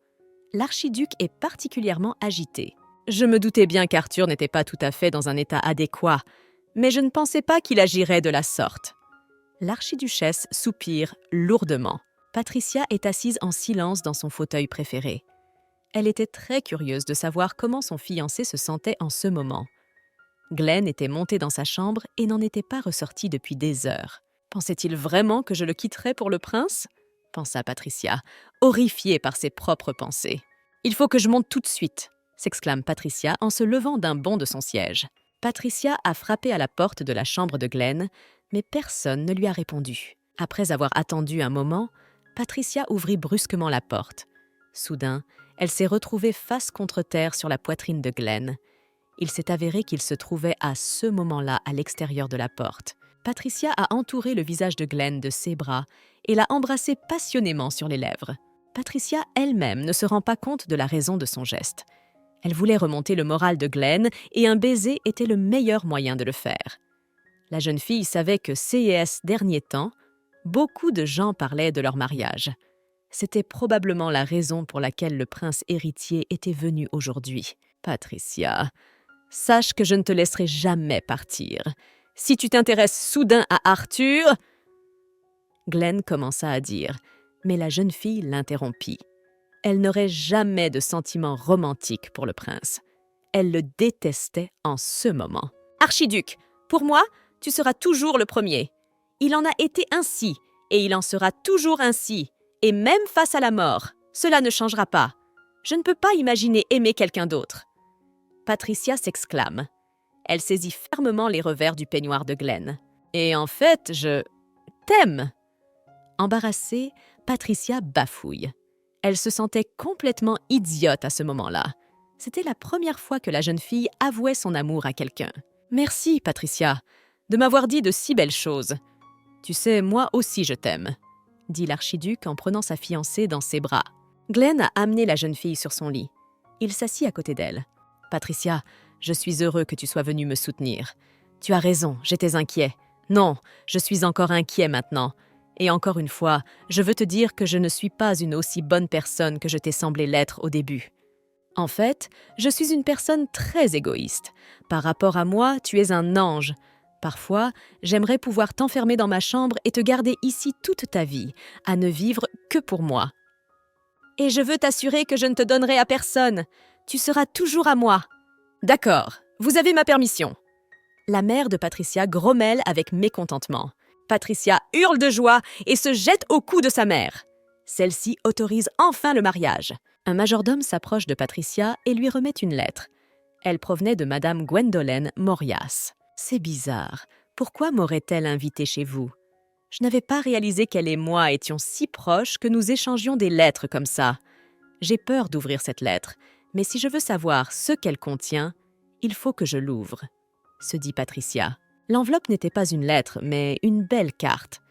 L'archiduc est particulièrement agité. Je me doutais bien qu'Arthur n'était pas tout à fait dans un état adéquat, mais je ne pensais pas qu'il agirait de la sorte. L'archiduchesse soupire lourdement. Patricia est assise en silence dans son fauteuil préféré. Elle était très curieuse de savoir comment son fiancé se sentait en ce moment. Glenn était monté dans sa chambre et n'en était pas ressorti depuis des heures. Pensait-il vraiment que je le quitterais pour le prince ? Pensa Patricia, horrifiée par ses propres pensées. « Il faut que je monte tout de suite !» s'exclame Patricia en se levant d'un bond de son siège. Patricia a frappé à la porte de la chambre de Glenn, mais personne ne lui a répondu. Après avoir attendu un moment, Patricia ouvrit brusquement la porte. Soudain, elle s'est retrouvée face contre terre sur la poitrine de Glenn. Il s'est avéré qu'il se trouvait à ce moment-là à l'extérieur de la porte. Patricia a entouré le visage de Glenn de ses bras et l'a embrassé passionnément sur les lèvres. Patricia elle-même ne se rend pas compte de la raison de son geste. Elle voulait remonter le moral de Glenn et un baiser était le meilleur moyen de le faire. La jeune fille savait que ces derniers temps, beaucoup de gens parlaient de leur mariage. C'était probablement la raison pour laquelle le prince héritier était venu aujourd'hui. « Patricia, sache que je ne te laisserai jamais partir. Si tu t'intéresses soudain à Arthur… » Glenn commença à dire, mais la jeune fille l'interrompit. Elle n'aurait jamais de sentiments romantiques pour le prince. Elle le détestait en ce moment. « Archiduc, pour moi, tu seras toujours le premier. Il en a été ainsi, et il en sera toujours ainsi. Et même face à la mort, cela ne changera pas. Je ne peux pas imaginer aimer quelqu'un d'autre. » Patricia s'exclame. Elle saisit fermement les revers du peignoir de Glenn. « Et en fait, je t'aime !» Embarrassée, Patricia bafouille. Elle se sentait complètement idiote à ce moment-là. C'était la première fois que la jeune fille avouait son amour à quelqu'un. « Merci, Patricia, de m'avoir dit de si belles choses. Tu sais, moi aussi je t'aime. » dit l'archiduc en prenant sa fiancée dans ses bras. Glenn a amené la jeune fille sur son lit. Il s'assit à côté d'elle. « Patricia, je suis heureux que tu sois venue me soutenir. Tu as raison, j'étais inquiet. Non, je suis encore inquiet maintenant. Et encore une fois, je veux te dire que je ne suis pas une aussi bonne personne que je t'ai semblé l'être au début. En fait, je suis une personne très égoïste. Par rapport à moi, tu es un ange. Parfois, j'aimerais pouvoir t'enfermer dans ma chambre et te garder ici toute ta vie, à ne vivre que pour moi. Et je veux t'assurer que je ne te donnerai à personne. Tu seras toujours à moi. » « D'accord, vous avez ma permission. » La mère de Patricia grommelle avec mécontentement. Patricia hurle de joie et se jette au cou de sa mère. Celle-ci autorise enfin le mariage. Un majordome s'approche de Patricia et lui remet une lettre. Elle provenait de Madame Gwendolen Morias. « C'est bizarre. Pourquoi m'aurait-elle invitée chez vous? Je n'avais pas réalisé qu'elle et moi étions si proches que nous échangions des lettres comme ça. J'ai peur d'ouvrir cette lettre, mais si je veux savoir ce qu'elle contient, il faut que je l'ouvre, » se dit Patricia. L'enveloppe n'était pas une lettre, mais une belle carte.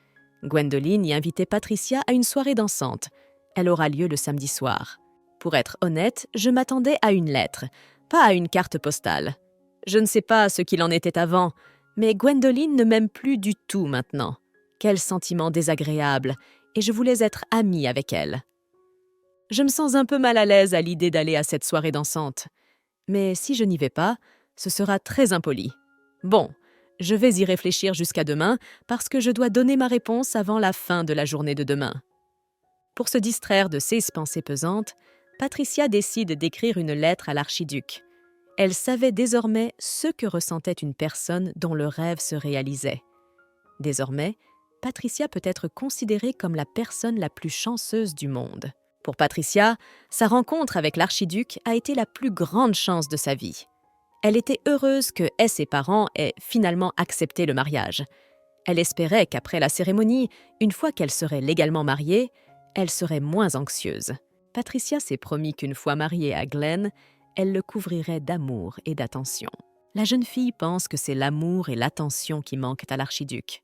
Gwendoline y invitait Patricia à une soirée dansante. Elle aura lieu le samedi soir. Pour être honnête, je m'attendais à une lettre, pas à une carte postale. Je ne sais pas ce qu'il en était avant, mais Gwendoline ne m'aime plus du tout maintenant. Quel sentiment désagréable, et je voulais être amie avec elle. Je me sens un peu mal à l'aise à l'idée d'aller à cette soirée dansante. Mais si je n'y vais pas, ce sera très impoli. Bon, je vais y réfléchir jusqu'à demain parce que je dois donner ma réponse avant la fin de la journée de demain. Pour se distraire de ces pensées pesantes, Patricia décide d'écrire une lettre à l'archiduc. Elle savait désormais ce que ressentait une personne dont le rêve se réalisait. Désormais, Patricia peut être considérée comme la personne la plus chanceuse du monde. Pour Patricia, sa rencontre avec l'archiduc a été la plus grande chance de sa vie. Elle était heureuse que ses parents aient finalement accepté le mariage. Elle espérait qu'après la cérémonie, une fois qu'elle serait légalement mariée, elle serait moins anxieuse. Patricia s'est promis qu'une fois mariée à Glenn, elle le couvrirait d'amour et d'attention. La jeune fille pense que c'est l'amour et l'attention qui manquent à l'archiduc.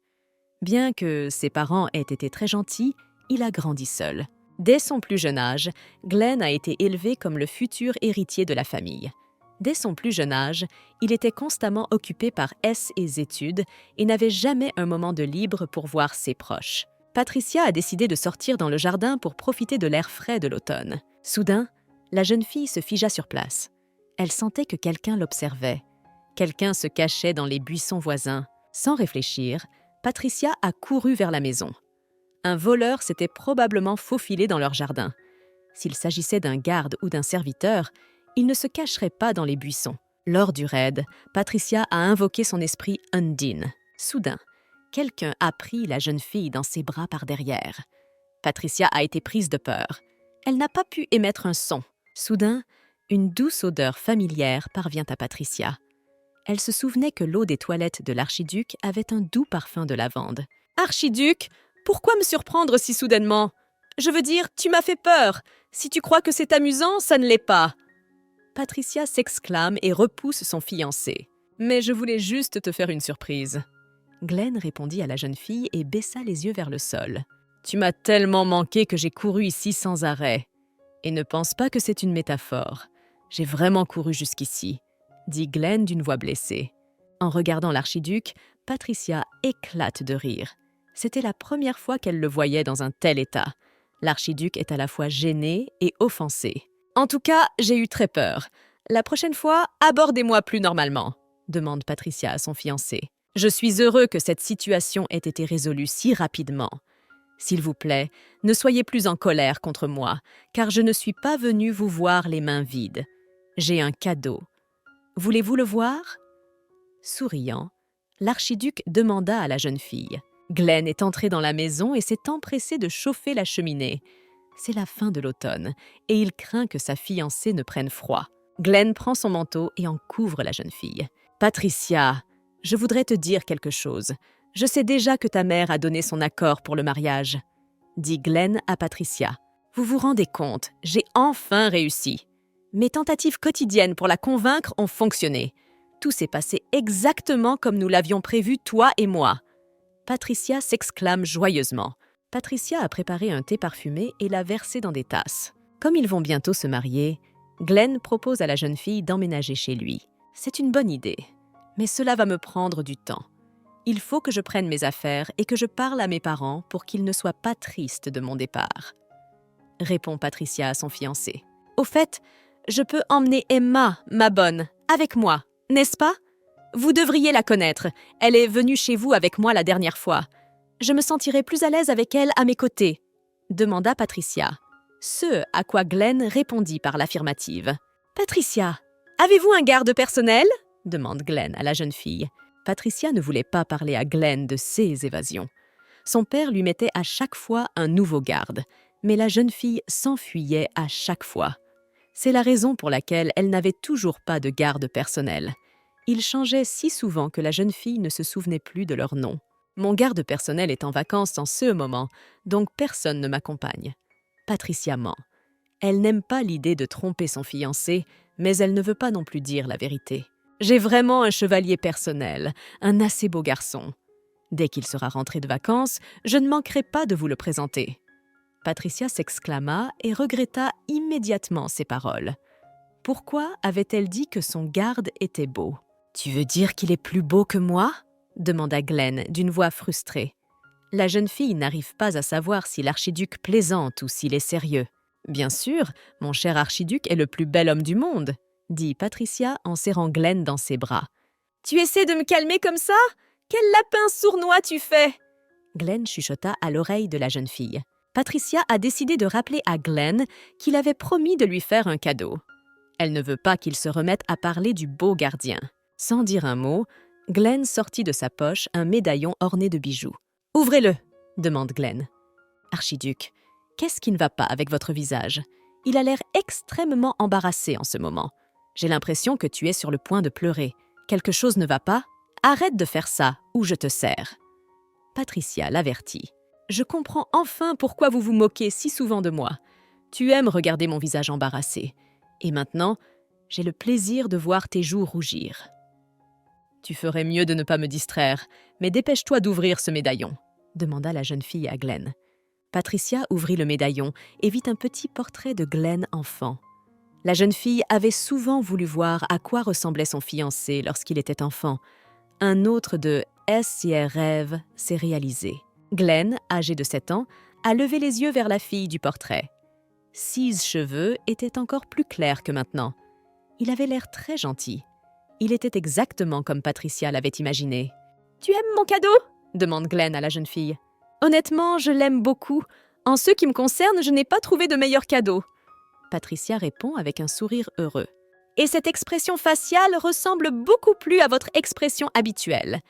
Bien que ses parents aient été très gentils, il a grandi seul. Dès son plus jeune âge, Glenn a été élevé comme le futur héritier de la famille. Dès son plus jeune âge, il était constamment occupé par ses études et n'avait jamais un moment de libre pour voir ses proches. Patricia a décidé de sortir dans le jardin pour profiter de l'air frais de l'automne. Soudain, la jeune fille se figea sur place. Elle sentait que quelqu'un l'observait. Quelqu'un se cachait dans les buissons voisins. Sans réfléchir, Patricia a couru vers la maison. Un voleur s'était probablement faufilé dans leur jardin. S'il s'agissait d'un garde ou d'un serviteur, il ne se cacherait pas dans les buissons. Lors du raid, Patricia a invoqué son esprit Undine. Soudain, quelqu'un a pris la jeune fille dans ses bras par derrière. Patricia a été prise de peur. Elle n'a pas pu émettre un son. Soudain, une douce odeur familière parvient à Patricia. Elle se souvenait que l'eau des toilettes de l'archiduc avait un doux parfum de lavande. « Archiduc, pourquoi me surprendre si soudainement? Je veux dire, tu m'as fait peur. Si tu crois que c'est amusant, ça ne l'est pas. » Patricia s'exclame et repousse son fiancé. « Mais je voulais juste te faire une surprise. » Glenn répondit à la jeune fille et baissa les yeux vers le sol. « Tu m'as tellement manqué que j'ai couru ici sans arrêt. Et ne pense pas que c'est une métaphore. J'ai vraiment couru jusqu'ici, » dit Glenn d'une voix blessée. En regardant l'archiduc, Patricia éclate de rire. C'était la première fois qu'elle le voyait dans un tel état. L'archiduc est à la fois gêné et offensé. « En tout cas, j'ai eu très peur. La prochaine fois, abordez-moi plus normalement, » demande Patricia à son fiancé. « Je suis heureux que cette situation ait été résolue si rapidement. S'il vous plaît, ne soyez plus en colère contre moi, car je ne suis pas venu vous voir les mains vides. J'ai un cadeau. Voulez-vous le voir ?» Souriant, l'archiduc demanda à la jeune fille. Glenn est entré dans la maison et s'est empressé de chauffer la cheminée. C'est la fin de l'automne, et il craint que sa fiancée ne prenne froid. Glenn prend son manteau et en couvre la jeune fille. « Patricia, je voudrais te dire quelque chose. Je sais déjà que ta mère a donné son accord pour le mariage, » dit Glenn à Patricia. « Vous vous rendez compte, j'ai enfin réussi. Mes tentatives quotidiennes pour la convaincre ont fonctionné. Tout s'est passé exactement comme nous l'avions prévu, toi et moi. » Patricia s'exclame joyeusement. Patricia a préparé un thé parfumé et l'a versé dans des tasses. Comme ils vont bientôt se marier, Glenn propose à la jeune fille d'emménager chez lui. C'est une bonne idée, mais cela va me prendre du temps. Il faut que je prenne mes affaires et que je parle à mes parents pour qu'ils ne soient pas tristes de mon départ, répond Patricia à son fiancé. Au fait, je peux emmener Emma, ma bonne, avec moi, n'est-ce pas? Vous devriez la connaître. Elle est venue chez vous avec moi la dernière fois. Je me sentirai plus à l'aise avec elle à mes côtés, demanda Patricia. Ce à quoi Glenn répondit par l'affirmative. Patricia, avez-vous un garde personnel? Demande Glenn à la jeune fille. Patricia ne voulait pas parler à Glenn de ses évasions. Son père lui mettait à chaque fois un nouveau garde, mais la jeune fille s'enfuyait à chaque fois. C'est la raison pour laquelle elle n'avait toujours pas de garde personnel. Il changeait si souvent que la jeune fille ne se souvenait plus de leur nom. « Mon garde personnel est en vacances en ce moment, donc personne ne m'accompagne. » Patricia ment. Elle n'aime pas l'idée de tromper son fiancé, mais elle ne veut pas non plus dire la vérité. « J'ai vraiment un chevalier personnel, un assez beau garçon. Dès qu'il sera rentré de vacances, je ne manquerai pas de vous le présenter. » Patricia s'exclama et regretta immédiatement ses paroles. Pourquoi avait-elle dit que son garde était beau? « Tu veux dire qu'il est plus beau que moi ?» demanda Glenn d'une voix frustrée. La jeune fille n'arrive pas à savoir si l'archiduc plaisante ou s'il est sérieux. « Bien sûr, mon cher archiduc est le plus bel homme du monde, » dit Patricia en serrant Glenn dans ses bras. « Tu essaies de me calmer comme ça? Quel lapin sournois tu fais ?» Glenn chuchota à l'oreille de la jeune fille. Patricia a décidé de rappeler à Glenn qu'il avait promis de lui faire un cadeau. Elle ne veut pas qu'il se remette à parler du beau gardien. Sans dire un mot, Glenn sortit de sa poche un médaillon orné de bijoux. « Ouvrez-le » demande Glenn. « Archiduc, qu'est-ce qui ne va pas avec votre visage? Il a l'air extrêmement embarrassé en ce moment. J'ai l'impression que tu es sur le point de pleurer. Quelque chose ne va pas? Arrête de faire ça, ou je te serre. » Patricia l'avertit. « Je comprends enfin pourquoi vous vous moquez si souvent de moi. Tu aimes regarder mon visage embarrassé. Et maintenant, j'ai le plaisir de voir tes joues rougir. » « Tu ferais mieux de ne pas me distraire, mais dépêche-toi d'ouvrir ce médaillon, » demanda la jeune fille à Glenn. Patricia ouvrit le médaillon et vit un petit portrait de Glenn enfant. La jeune fille avait souvent voulu voir à quoi ressemblait son fiancé lorsqu'il était enfant. Un autre de « Est-ce si elle rêve ?» s'est réalisé. Glenn, âgé de 7 ans, a levé les yeux vers la fille du portrait. 6 cheveux étaient encore plus clairs que maintenant. Il avait l'air très gentil. Il était exactement comme Patricia l'avait imaginé. « Tu aimes mon cadeau ?» demande Glenn à la jeune fille. « Honnêtement, je l'aime beaucoup. En ce qui me concerne, je n'ai pas trouvé de meilleur cadeau. » Patricia répond avec un sourire heureux. « Et cette expression faciale ressemble beaucoup plus à votre expression habituelle.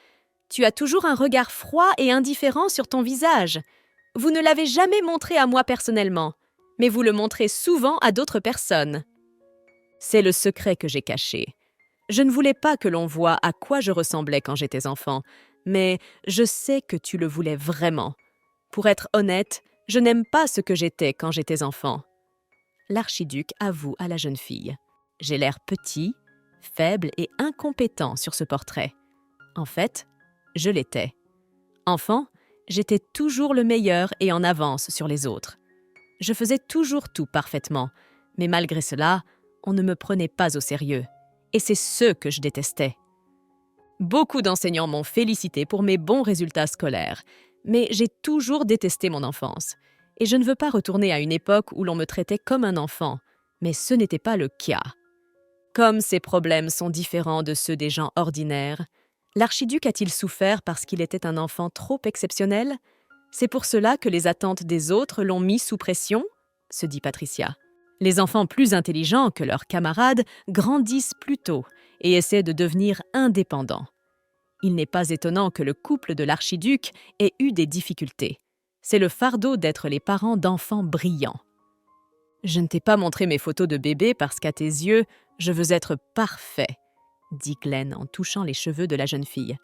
Tu as toujours un regard froid et indifférent sur ton visage. Vous ne l'avez jamais montré à moi personnellement, mais vous le montrez souvent à d'autres personnes. C'est le secret que j'ai caché. Je ne voulais pas que l'on voie à quoi je ressemblais quand j'étais enfant, mais je sais que tu le voulais vraiment. Pour être honnête, je n'aime pas ce que j'étais quand j'étais enfant. » L'archiduc avoue à la jeune fille. « J'ai l'air petit, faible et incompétent sur ce portrait. En fait, je l'étais. Enfant, j'étais toujours le meilleur et en avance sur les autres. Je faisais toujours tout parfaitement, mais malgré cela, on ne me prenait pas au sérieux. Et c'est ce que je détestais. Beaucoup d'enseignants m'ont félicité pour mes bons résultats scolaires, mais j'ai toujours détesté mon enfance. Et je ne veux pas retourner à une époque où l'on me traitait comme un enfant, mais ce n'était pas le cas. Comme ces problèmes sont différents de ceux des gens ordinaires, l'archiduc a-t-il souffert parce qu'il était un enfant trop exceptionnel? C'est pour cela que les attentes des autres l'ont mis sous pression? Se dit Patricia. Les enfants plus intelligents que leurs camarades grandissent plus tôt et essaient de devenir indépendants. Il n'est pas étonnant que le couple de l'archiduc ait eu des difficultés. C'est le fardeau d'être les parents d'enfants brillants. Je ne t'ai pas montré mes photos de bébé parce qu'à tes yeux, je veux être parfait, dit Glenn en touchant les cheveux de la jeune fille.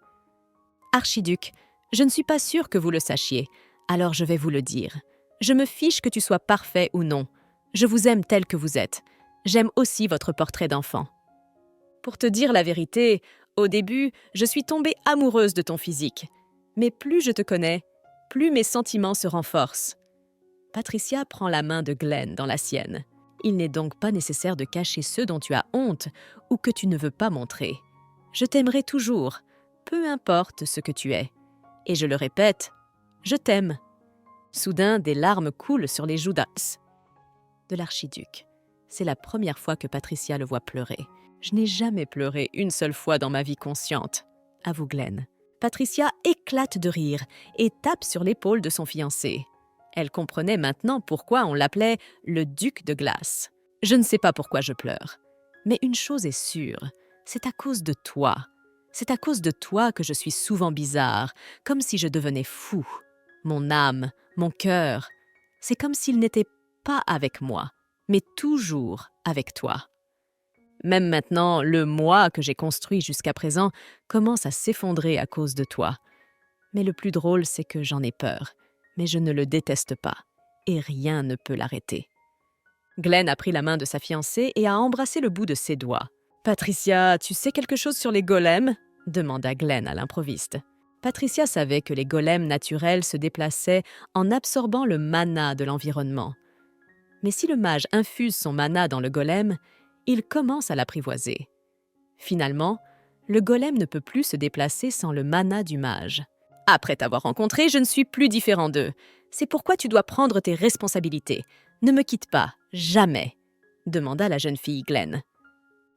Archiduc, je ne suis pas sûre que vous le sachiez, alors je vais vous le dire. Je me fiche que tu sois parfait ou non. Je vous aime tel que vous êtes. J'aime aussi votre portrait d'enfant. Pour te dire la vérité, au début, je suis tombée amoureuse de ton physique. Mais plus je te connais, plus mes sentiments se renforcent. Patricia prend la main de Glenn dans la sienne. Il n'est donc pas nécessaire de cacher ceux dont tu as honte ou que tu ne veux pas montrer. Je t'aimerai toujours, peu importe ce que tu es. Et je le répète, je t'aime. Soudain, des larmes coulent sur les joues de l'archiduc. C'est la première fois que Patricia le voit pleurer. Je n'ai jamais pleuré une seule fois dans ma vie consciente, avoue Glenn. Patricia éclate de rire et tape sur l'épaule de son fiancé. Elle comprenait maintenant pourquoi on l'appelait le duc de glace. Je ne sais pas pourquoi je pleure. Mais une chose est sûre, c'est à cause de toi. C'est à cause de toi que je suis souvent bizarre, comme si je devenais fou. Mon âme, mon cœur, c'est comme s'il n'était pas avec moi, mais toujours avec toi. Même maintenant, le moi que j'ai construit jusqu'à présent commence à s'effondrer à cause de toi. Mais le plus drôle, c'est que j'en ai peur. Mais je ne le déteste pas, et rien ne peut l'arrêter. Glenn a pris la main de sa fiancée et a embrassé le bout de ses doigts. « Patricia, tu sais quelque chose sur les golems ?» demanda Glenn à l'improviste. Patricia savait que les golems naturels se déplaçaient en absorbant le mana de l'environnement. Mais si le mage infuse son mana dans le golem, il commence à l'apprivoiser. Finalement, le golem ne peut plus se déplacer sans le mana du mage. Après t'avoir rencontré, je ne suis plus différent d'eux. C'est pourquoi tu dois prendre tes responsabilités. Ne me quitte pas, jamais, demanda la jeune fille Glenn.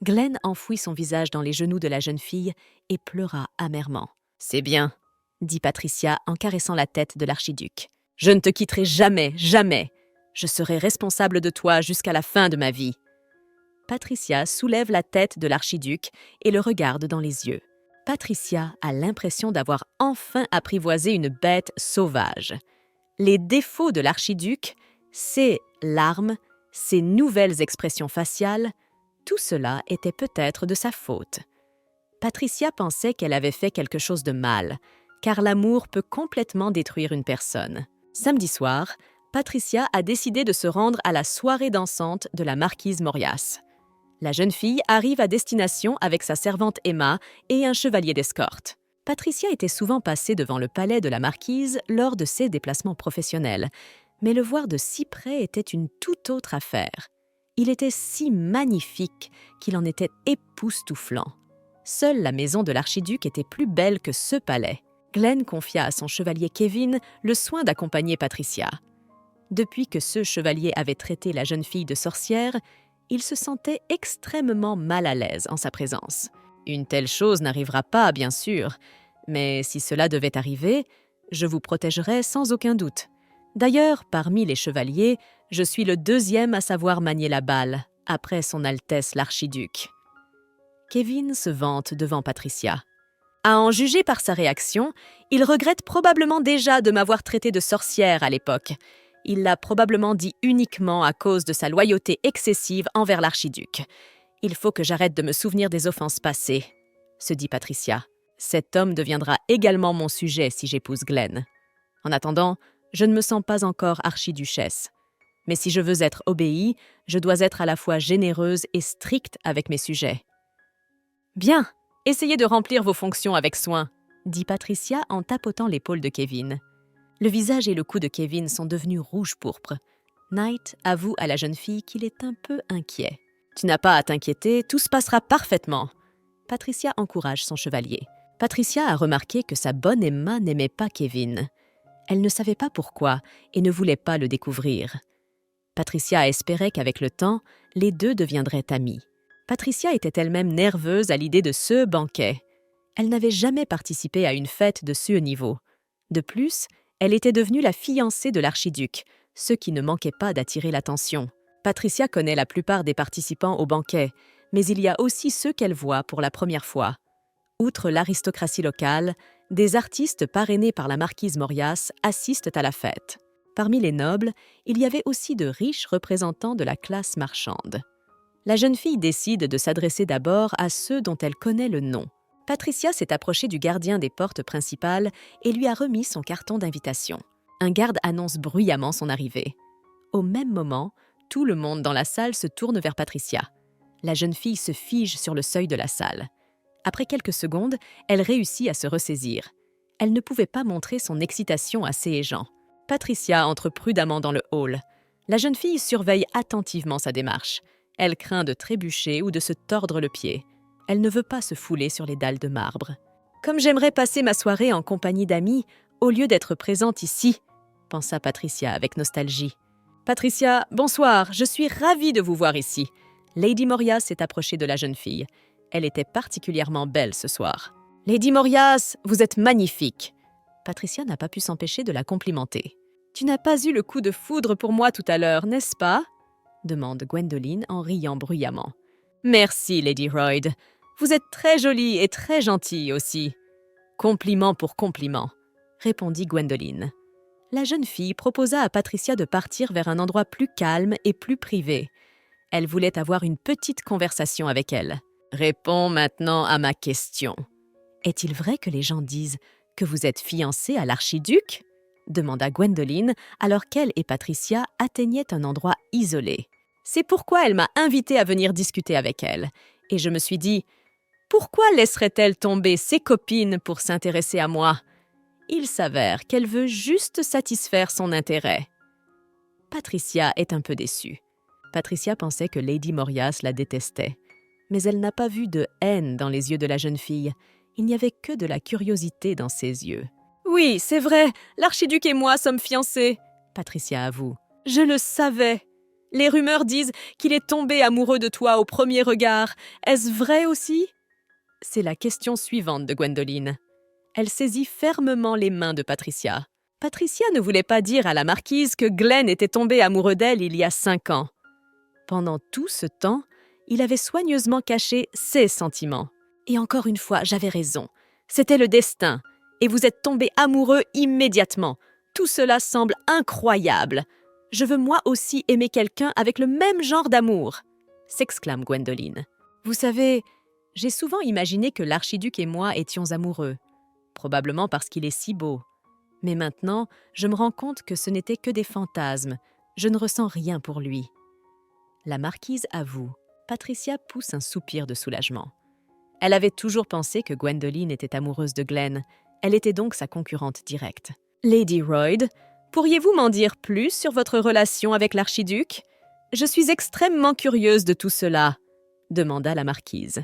Glenn enfouit son visage dans les genoux de la jeune fille et pleura amèrement. « C'est bien, » dit Patricia en caressant la tête de l'archiduc. « Je ne te quitterai jamais, jamais. Je serai responsable de toi jusqu'à la fin de ma vie. » Patricia soulève la tête de l'archiduc et le regarde dans les yeux. Patricia a l'impression d'avoir enfin apprivoisé une bête sauvage. Les défauts de l'archiduc, ses larmes, ses nouvelles expressions faciales, tout cela était peut-être de sa faute. Patricia pensait qu'elle avait fait quelque chose de mal, car l'amour peut complètement détruire une personne. Samedi soir, Patricia a décidé de se rendre à la soirée dansante de la marquise Morias. La jeune fille arrive à destination avec sa servante Emma et un chevalier d'escorte. Patricia était souvent passée devant le palais de la marquise lors de ses déplacements professionnels, mais le voir de si près était une toute autre affaire. Il était si magnifique qu'il en était époustouflant. Seule la maison de l'archiduc était plus belle que ce palais. Glenn confia à son chevalier Kevin le soin d'accompagner Patricia. Depuis que ce chevalier avait traité la jeune fille de sorcière, il se sentait extrêmement mal à l'aise en sa présence. Une telle chose n'arrivera pas, bien sûr, mais si cela devait arriver, je vous protégerais sans aucun doute. D'ailleurs, parmi les chevaliers, je suis le deuxième à savoir manier la balle, après son Altesse l'archiduc. Kevin se vante devant Patricia. À en juger par sa réaction, il regrette probablement déjà de m'avoir traité de sorcière à l'époque. Il l'a probablement dit uniquement à cause de sa loyauté excessive envers l'archiduc. Il faut que j'arrête de me souvenir des offenses passées, se dit Patricia. Cet homme deviendra également mon sujet si j'épouse Glenn. En attendant, je ne me sens pas encore archiduchesse. Mais si je veux être obéie, je dois être à la fois généreuse et stricte avec mes sujets. Bien, essayez de remplir vos fonctions avec soin, dit Patricia en tapotant l'épaule de Kevin. Le visage et le cou de Kevin sont devenus rouge pourpre. Knight avoue à la jeune fille qu'il est un peu inquiet. « Tu n'as pas à t'inquiéter, tout se passera parfaitement. » Patricia encourage son chevalier. Patricia a remarqué que sa bonne Emma n'aimait pas Kevin. Elle ne savait pas pourquoi et ne voulait pas le découvrir. Patricia espérait qu'avec le temps, les deux deviendraient amis. Patricia était elle-même nerveuse à l'idée de ce banquet. Elle n'avait jamais participé à une fête de ce niveau. De plus, elle était devenue la fiancée de l'archiduc, ce qui ne manquait pas d'attirer l'attention. Patricia connaît la plupart des participants au banquet, mais il y a aussi ceux qu'elle voit pour la première fois. Outre l'aristocratie locale, des artistes parrainés par la marquise Morias assistent à la fête. Parmi les nobles, il y avait aussi de riches représentants de la classe marchande. La jeune fille décide de s'adresser d'abord à ceux dont elle connaît le nom. Patricia s'est approchée du gardien des portes principales et lui a remis son carton d'invitation. Un garde annonce bruyamment son arrivée. Au même moment, tout le monde dans la salle se tourne vers Patricia. La jeune fille se fige sur le seuil de la salle. Après quelques secondes, elle réussit à se ressaisir. Elle ne pouvait pas montrer son excitation à ses gens. Patricia entre prudemment dans le hall. La jeune fille surveille attentivement sa démarche. Elle craint de trébucher ou de se tordre le pied. Elle ne veut pas se fouler sur les dalles de marbre. « Comme j'aimerais passer ma soirée en compagnie d'amis, au lieu d'être présente ici », pensa Patricia avec nostalgie. « Patricia, bonsoir, je suis ravie de vous voir ici. » Lady Morias s'est approchée de la jeune fille. Elle était particulièrement belle ce soir. « Lady Morias, vous êtes magnifique !» Patricia n'a pas pu s'empêcher de la complimenter. « Tu n'as pas eu le coup de foudre pour moi tout à l'heure, n'est-ce pas ?» demande Gwendoline en riant bruyamment. « Merci, Lady Royd. Vous êtes très jolie et très gentille aussi. »« Compliment pour compliment, » répondit Gwendoline. La jeune fille proposa à Patricia de partir vers un endroit plus calme et plus privé. Elle voulait avoir une petite conversation avec elle. « Réponds maintenant à ma question. Est-il vrai que les gens disent que vous êtes fiancée à l'archiduc ?» demanda Gwendoline, alors qu'elle et Patricia atteignaient un endroit isolé. C'est pourquoi elle m'a invitée à venir discuter avec elle. Et je me suis dit, pourquoi laisserait-elle tomber ses copines pour s'intéresser à moi ? Il s'avère qu'elle veut juste satisfaire son intérêt. Patricia est un peu déçue. Patricia pensait que Lady Morias la détestait. Mais elle n'a pas vu de haine dans les yeux de la jeune fille. Il n'y avait que de la curiosité dans ses yeux. « Oui, c'est vrai, l'archiduc et moi sommes fiancés, » Patricia avoue. « Je le savais. Les rumeurs disent qu'il est tombé amoureux de toi au premier regard. Est-ce vrai aussi ?» C'est la question suivante de Gwendoline. Elle saisit fermement les mains de Patricia. Patricia ne voulait pas dire à la marquise que Glenn était tombé amoureux d'elle il y a 5 ans. Pendant tout ce temps, il avait soigneusement caché ses sentiments. Et encore une fois, j'avais raison. C'était le destin. Et vous êtes tombés amoureux immédiatement. Tout cela semble incroyable. Je veux moi aussi aimer quelqu'un avec le même genre d'amour, s'exclame Gwendoline. Vous savez, j'ai souvent imaginé que l'archiduc et moi étions amoureux. Probablement parce qu'il est si beau. Mais maintenant, je me rends compte que ce n'était que des fantasmes. Je ne ressens rien pour lui. La marquise avoue. Patricia pousse un soupir de soulagement. Elle avait toujours pensé que Gwendoline était amoureuse de Glenn. Elle était donc sa concurrente directe. « Lady Royd, pourriez-vous m'en dire plus sur votre relation avec l'archiduc ? Je suis extrêmement curieuse de tout cela, » demanda la marquise.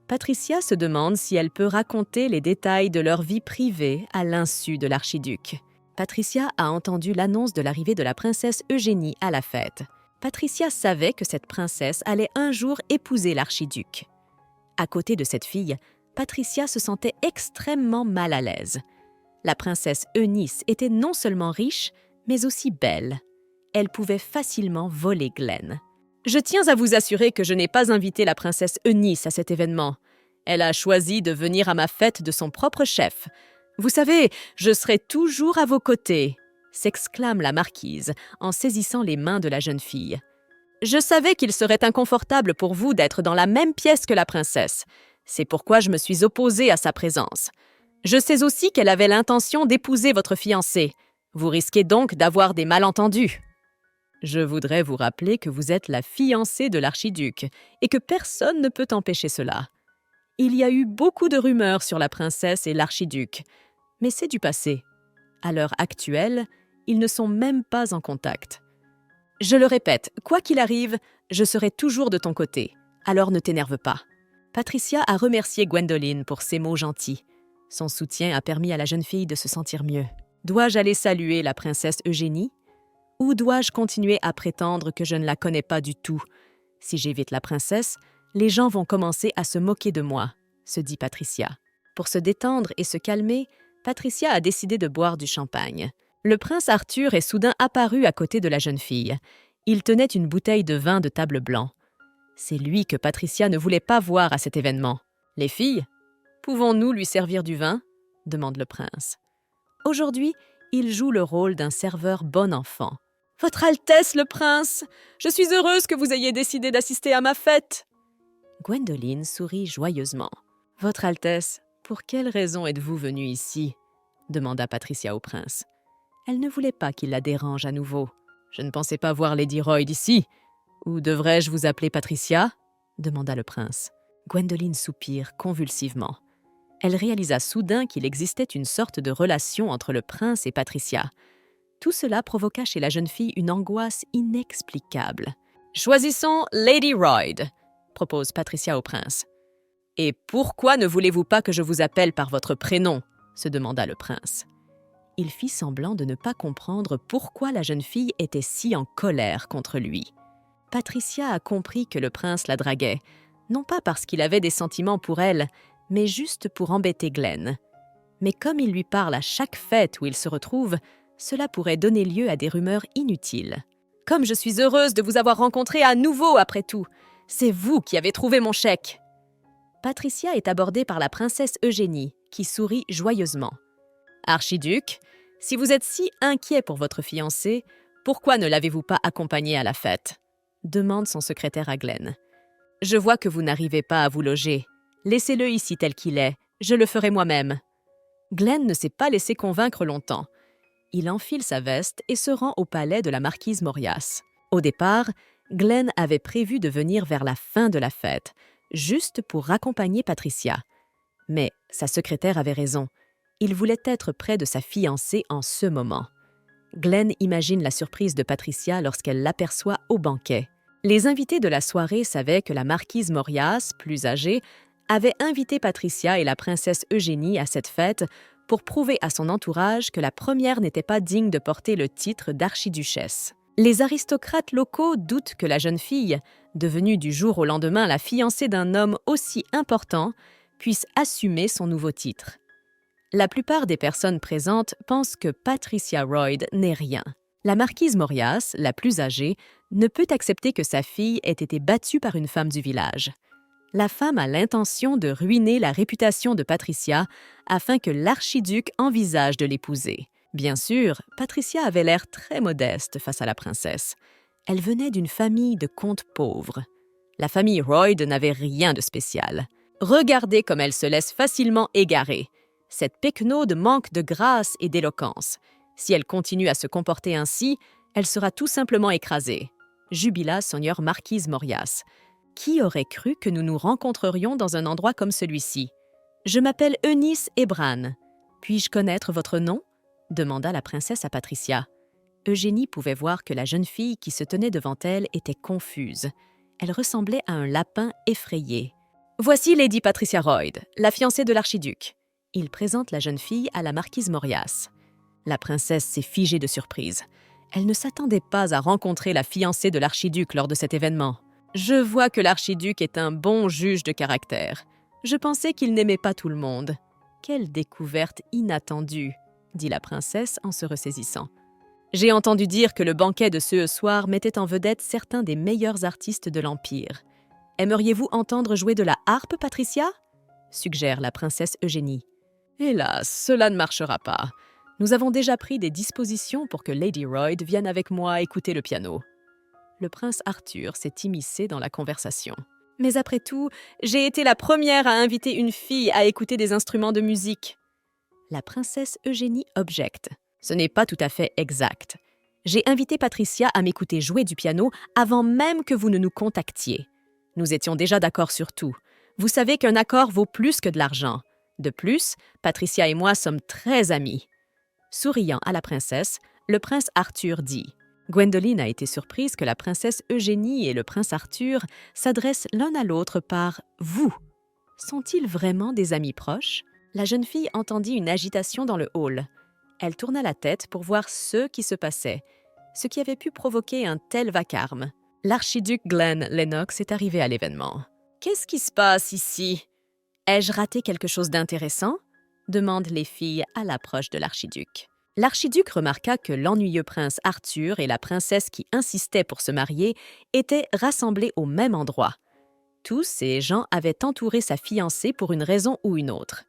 Patricia se demande si elle peut raconter les détails de leur vie privée à l'insu de l'archiduc. Patricia a entendu l'annonce de l'arrivée de la princesse Eugénie à la fête. Patricia savait que cette princesse allait un jour épouser l'archiduc. À côté de cette fille, Patricia se sentait extrêmement mal à l'aise. La princesse Eunice était non seulement riche, mais aussi belle. Elle pouvait facilement voler Glenn. « Je tiens à vous assurer que je n'ai pas invité la princesse Eunice à cet événement. Elle a choisi de venir à ma fête de son propre chef. Vous savez, je serai toujours à vos côtés, » s'exclame la marquise en saisissant les mains de la jeune fille. « Je savais qu'il serait inconfortable pour vous d'être dans la même pièce que la princesse. C'est pourquoi je me suis opposée à sa présence. Je sais aussi qu'elle avait l'intention d'épouser votre fiancé. Vous risquez donc d'avoir des malentendus. Je voudrais vous rappeler que vous êtes la fiancée de l'archiduc et que personne ne peut empêcher cela. Il y a eu beaucoup de rumeurs sur la princesse et l'archiduc, mais c'est du passé. À l'heure actuelle, ils ne sont même pas en contact. Je le répète, quoi qu'il arrive, je serai toujours de ton côté, alors ne t'énerve pas. Patricia a remercié Gwendoline pour ses mots gentils. Son soutien a permis à la jeune fille de se sentir mieux. Dois-je aller saluer la princesse Eugénie? Ou dois-je continuer à prétendre que je ne la connais pas du tout? Si j'évite la princesse, les gens vont commencer à se moquer de moi, se dit Patricia. Pour se détendre et se calmer, Patricia a décidé de boire du champagne. Le prince Arthur est soudain apparu à côté de la jeune fille. Il tenait une bouteille de vin de table blanc. C'est lui que Patricia ne voulait pas voir à cet événement. « Les filles, pouvons-nous lui servir du vin ?» demande le prince. Aujourd'hui, il joue le rôle d'un serveur bon enfant. « Votre Altesse le prince, je suis heureuse que vous ayez décidé d'assister à ma fête !» Gwendoline sourit joyeusement. « Votre Altesse, pour quelle raison êtes-vous venue ici ?» demanda Patricia au prince. Elle ne voulait pas qu'il la dérange à nouveau. « Je ne pensais pas voir Lady Royd ici. Ou devrais-je vous appeler Patricia ?» demanda le prince. Gwendoline soupire convulsivement. Elle réalisa soudain qu'il existait une sorte de relation entre le prince et Patricia. Tout cela provoqua chez la jeune fille une angoisse inexplicable. « Choisissons Lady Royd », propose Patricia au prince. « Et pourquoi ne voulez-vous pas que je vous appelle par votre prénom ?» se demanda le prince. Il fit semblant de ne pas comprendre pourquoi la jeune fille était si en colère contre lui. Patricia a compris que le prince la draguait, non pas parce qu'il avait des sentiments pour elle, mais juste pour embêter Glenn. Mais comme il lui parle à chaque fête où il se retrouve, cela pourrait donner lieu à des rumeurs inutiles. « Comme je suis heureuse de vous avoir rencontré à nouveau après tout! C'est vous qui avez trouvé mon chèque !» Patricia est abordée par la princesse Eugénie, qui sourit joyeusement. « Archiduc, si vous êtes si inquiet pour votre fiancé, pourquoi ne l'avez-vous pas accompagné à la fête ?» demande son secrétaire à Glenn. « Je vois que vous n'arrivez pas à vous loger. Laissez-le ici tel qu'il est, je le ferai moi-même. » Glenn ne s'est pas laissé convaincre longtemps. Il enfile sa veste et se rend au palais de la marquise Mauriace. Au départ, Glenn avait prévu de venir vers la fin de la fête, juste pour raccompagner Patricia. Mais sa secrétaire avait raison. Il voulait être près de sa fiancée en ce moment. Glenn imagine la surprise de Patricia lorsqu'elle l'aperçoit au banquet. Les invités de la soirée savaient que la marquise Mauriace, plus âgée, avait invité Patricia et la princesse Eugénie à cette fête pour prouver à son entourage que la première n'était pas digne de porter le titre d'archiduchesse. Les aristocrates locaux doutent que la jeune fille, devenue du jour au lendemain la fiancée d'un homme aussi important, puisse assumer son nouveau titre. La plupart des personnes présentes pensent que Patricia Royd n'est rien. La marquise Mauriace, la plus âgée, ne peut accepter que sa fille ait été battue par une femme du village. La femme a l'intention de ruiner la réputation de Patricia afin que l'archiduc envisage de l'épouser. Bien sûr, Patricia avait l'air très modeste face à la princesse. Elle venait d'une famille de comtes pauvres. La famille Royd n'avait rien de spécial. Regardez comme elle se laisse facilement égarer. Cette péquenaude manque de grâce et d'éloquence. Si elle continue à se comporter ainsi, elle sera tout simplement écrasée. Jubila Seigneur marquise Mauriace. Qui aurait cru que nous nous rencontrerions dans un endroit comme celui-ci? Je m'appelle Eunice Ebran. Puis-je connaître votre nom? demanda la princesse à Patricia. Eugénie pouvait voir que la jeune fille qui se tenait devant elle était confuse. Elle ressemblait à un lapin effrayé. Voici Lady Patricia Royd, la fiancée de l'archiduc. Il présente la jeune fille à la marquise Mauriace. La princesse s'est figée de surprise. Elle ne s'attendait pas à rencontrer la fiancée de l'archiduc lors de cet événement. Je vois que l'archiduc est un bon juge de caractère. Je pensais qu'il n'aimait pas tout le monde. Quelle découverte inattendue, dit la princesse en se ressaisissant. J'ai entendu dire que le banquet de ce soir mettait en vedette certains des meilleurs artistes de l'Empire. Aimeriez-vous entendre jouer de la harpe, Patricia? Suggère la princesse Eugénie. Hélas, cela ne marchera pas. Nous avons déjà pris des dispositions pour que Lady Royd vienne avec moi écouter le piano. Le prince Arthur s'est immiscé dans la conversation. Mais après tout, j'ai été la première à inviter une fille à écouter des instruments de musique. La princesse Eugénie objecte. Ce n'est pas tout à fait exact. J'ai invité Patricia à m'écouter jouer du piano avant même que vous ne nous contactiez. Nous étions déjà d'accord sur tout. Vous savez qu'un accord vaut plus que de l'argent. De plus, Patricia et moi sommes très amis. » Souriant à la princesse, le prince Arthur dit « Gwendoline a été surprise que la princesse Eugénie et le prince Arthur s'adressent l'un à l'autre par « vous ». Sont-ils vraiment des amis proches ?» La jeune fille entendit une agitation dans le hall. Elle tourna la tête pour voir ce qui se passait, ce qui avait pu provoquer un tel vacarme. L'archiduc Glenn Lennox est arrivé à l'événement. « Qu'est-ce qui se passe ici? Ai-je raté quelque chose d'intéressant ?» demandent les filles à l'approche de l'archiduc. L'archiduc remarqua que l'ennuyeux prince Arthur et la princesse qui insistait pour se marier étaient rassemblés au même endroit. Tous ces gens avaient entouré sa fiancée pour une raison ou une autre.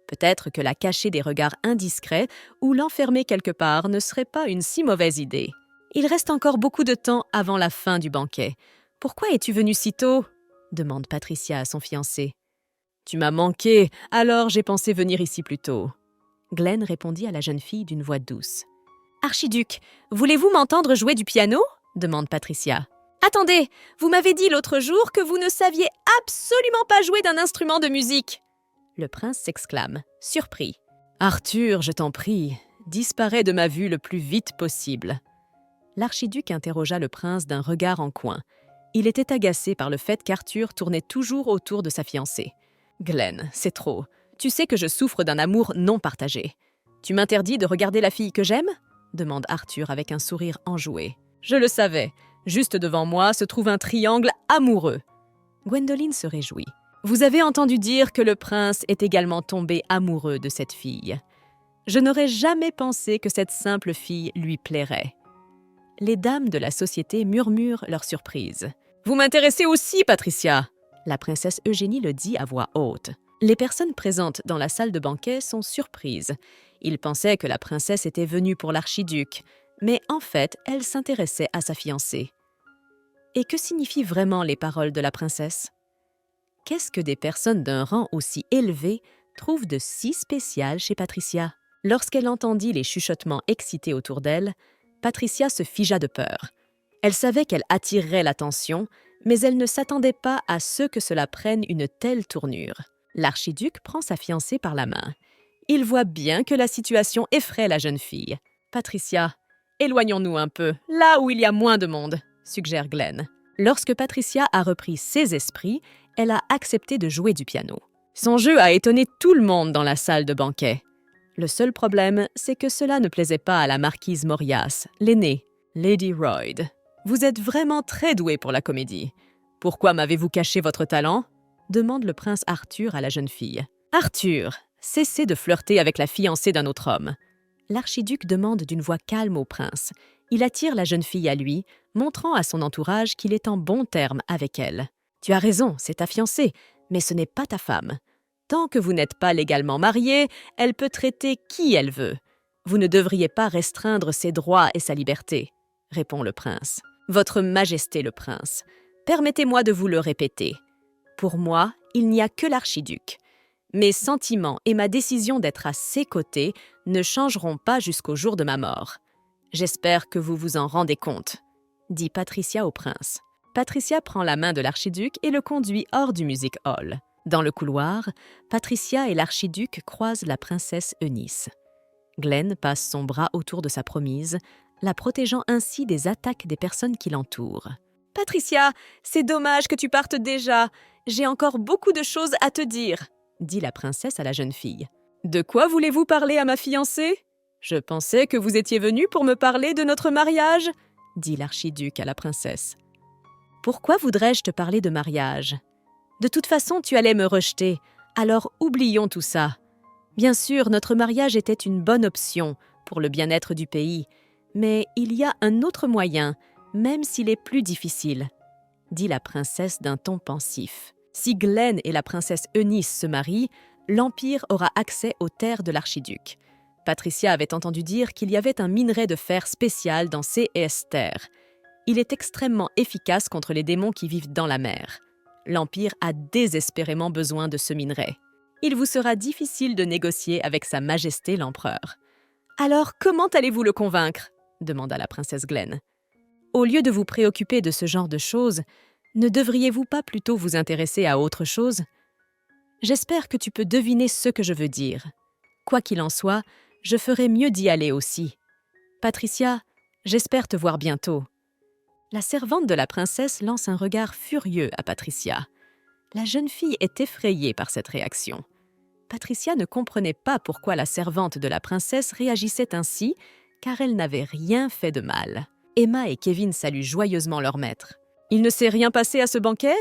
Peut-être que la cacher des regards indiscrets ou l'enfermer quelque part ne serait pas une si mauvaise idée. Il reste encore beaucoup de temps avant la fin du banquet. « Pourquoi es-tu venu si tôt ?» demande Patricia à son fiancé. « Tu m'as manqué, alors j'ai pensé venir ici plus tôt. » Glenn répondit à la jeune fille d'une voix douce. « Archiduc, voulez-vous m'entendre jouer du piano ?» demande Patricia. « Attendez, vous m'avez dit l'autre jour que vous ne saviez absolument pas jouer d'un instrument de musique !» Le prince s'exclame, surpris. « Arthur, je t'en prie, disparais de ma vue le plus vite possible. » L'archiduc interrogea le prince d'un regard en coin. Il était agacé par le fait qu'Arthur tournait toujours autour de sa fiancée. « Glenn, c'est trop. Tu sais que je souffre d'un amour non partagé. Tu m'interdis de regarder la fille que j'aime ?» demande Arthur avec un sourire enjoué. « Je le savais. Juste devant moi se trouve un triangle amoureux. » Gwendoline se réjouit. « Vous avez entendu dire que le prince est également tombé amoureux de cette fille. Je n'aurais jamais pensé que cette simple fille lui plairait. » Les dames de la société murmurent leur surprise. « Vous m'intéressez aussi, Patricia !» La princesse Eugénie le dit à voix haute. Les personnes présentes dans la salle de banquet sont surprises. Ils pensaient que la princesse était venue pour l'archiduc, mais en fait, elle s'intéressait à sa fiancée. Et que signifient vraiment les paroles de la princesse? Qu'est-ce que des personnes d'un rang aussi élevé trouvent de si spécial chez Patricia? Lorsqu'elle entendit les chuchotements excités autour d'elle, Patricia se figea de peur. Elle savait qu'elle attirerait l'attention, mais elle ne s'attendait pas à ce que cela prenne une telle tournure. L'archiduc prend sa fiancée par la main. Il voit bien que la situation effraie la jeune fille. « Patricia, éloignons-nous un peu, là où il y a moins de monde », suggère Glenn. Lorsque Patricia a repris ses esprits, elle a accepté de jouer du piano. Son jeu a étonné tout le monde dans la salle de banquet. Le seul problème, c'est que cela ne plaisait pas à la marquise Mauriace, l'aînée, Lady Royd. « Vous êtes vraiment très douée pour la comédie. Pourquoi m'avez-vous caché votre talent ?» demande le prince Arthur à la jeune fille. « Arthur, cessez de flirter avec la fiancée d'un autre homme. » L'archiduc demande d'une voix calme au prince. Il attire la jeune fille à lui, montrant à son entourage qu'il est en bons termes avec elle. « Tu as raison, c'est ta fiancée, mais ce n'est pas ta femme. Tant que vous n'êtes pas légalement mariés, elle peut traiter qui elle veut. Vous ne devriez pas restreindre ses droits et sa liberté, » répond le prince. « Votre Majesté le prince, permettez-moi de vous le répéter. Pour moi, il n'y a que l'archiduc. Mes sentiments et ma décision d'être à ses côtés ne changeront pas jusqu'au jour de ma mort. J'espère que vous vous en rendez compte, » dit Patricia au prince. Patricia prend la main de l'archiduc et le conduit hors du music hall. Dans le couloir, Patricia et l'archiduc croisent la princesse Eunice. Glenn passe son bras autour de sa promise, la protégeant ainsi des attaques des personnes qui l'entourent. « Patricia, c'est dommage que tu partes déjà. J'ai encore beaucoup de choses à te dire, » dit la princesse à la jeune fille. « De quoi voulez-vous parler à ma fiancée? Je pensais que vous étiez venue pour me parler de notre mariage, » dit l'archiduc à la princesse. « Pourquoi voudrais-je te parler de mariage? De toute façon, tu allais me rejeter, alors oublions tout ça. Bien sûr, notre mariage était une bonne option pour le bien-être du pays, mais il y a un autre moyen, même s'il est plus difficile, » dit la princesse d'un ton pensif. Si Glenn et la princesse Eunice se marient, l'Empire aura accès aux terres de l'archiduc. Patricia avait entendu dire qu'il y avait un minerai de fer spécial dans ces et terres. Il est extrêmement efficace contre les démons qui vivent dans la mer. L'Empire a désespérément besoin de ce minerai. Il vous sera difficile de négocier avec Sa Majesté l'Empereur. « Alors, comment allez-vous le convaincre ?» demanda la princesse Glenn. « Au lieu de vous préoccuper de ce genre de choses, ne devriez-vous pas plutôt vous intéresser à autre chose? J'espère que tu peux deviner ce que je veux dire. Quoi qu'il en soit, je ferai mieux d'y aller aussi. Patricia, j'espère te voir bientôt. » La servante de la princesse lance un regard furieux à Patricia. La jeune fille est effrayée par cette réaction. Patricia ne comprenait pas pourquoi la servante de la princesse réagissait ainsi, car elle n'avait rien fait de mal. Emma et Kevin saluent joyeusement leur maître. « Il ne s'est rien passé à ce banquet ?»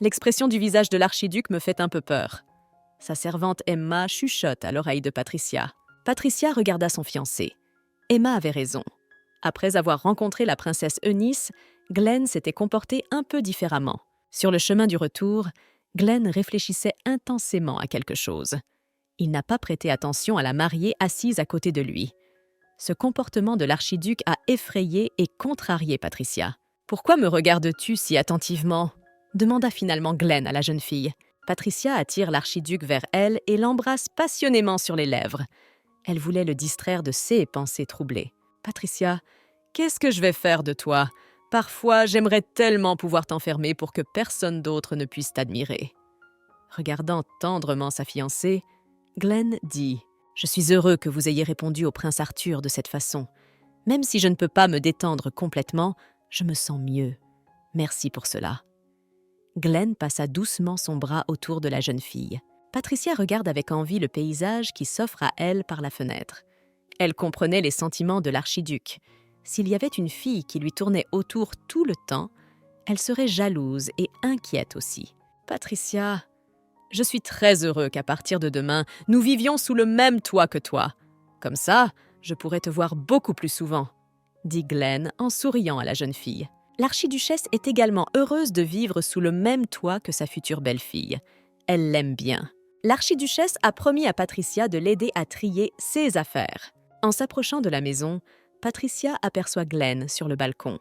L'expression du visage de l'archiduc me fait un peu peur. Sa servante Emma chuchote à l'oreille de Patricia. Patricia regarda son fiancé. Emma avait raison. Après avoir rencontré la princesse Eunice, Glenn s'était comporté un peu différemment. Sur le chemin du retour, Glenn réfléchissait intensément à quelque chose. Il n'a pas prêté attention à la mariée assise à côté de lui. Ce comportement de l'archiduc a effrayé et contrarié Patricia. « Pourquoi me regardes-tu si attentivement ?» demanda finalement Glenn à la jeune fille. Patricia attire l'archiduc vers elle et l'embrasse passionnément sur les lèvres. Elle voulait le distraire de ses pensées troublées. « Patricia, qu'est-ce que je vais faire de toi ? Parfois, j'aimerais tellement pouvoir t'enfermer pour que personne d'autre ne puisse t'admirer. » Regardant tendrement sa fiancée, Glenn dit « Je suis heureux que vous ayez répondu au prince Arthur de cette façon. Même si je ne peux pas me détendre complètement, je me sens mieux. Merci pour cela. » Glenn passa doucement son bras autour de la jeune fille. Patricia regarde avec envie le paysage qui s'offre à elle par la fenêtre. Elle comprenait les sentiments de l'archiduc. S'il y avait une fille qui lui tournait autour tout le temps, elle serait jalouse et inquiète aussi. « Patricia, je suis très heureux qu'à partir de demain, nous vivions sous le même toit que toi. Comme ça, je pourrais te voir beaucoup plus souvent, » dit Glenn en souriant à la jeune fille. L'archiduchesse est également heureuse de vivre sous le même toit que sa future belle-fille. Elle l'aime bien. L'archiduchesse a promis à Patricia de l'aider à trier ses affaires. En s'approchant de la maison, Patricia aperçoit Glenn sur le balcon.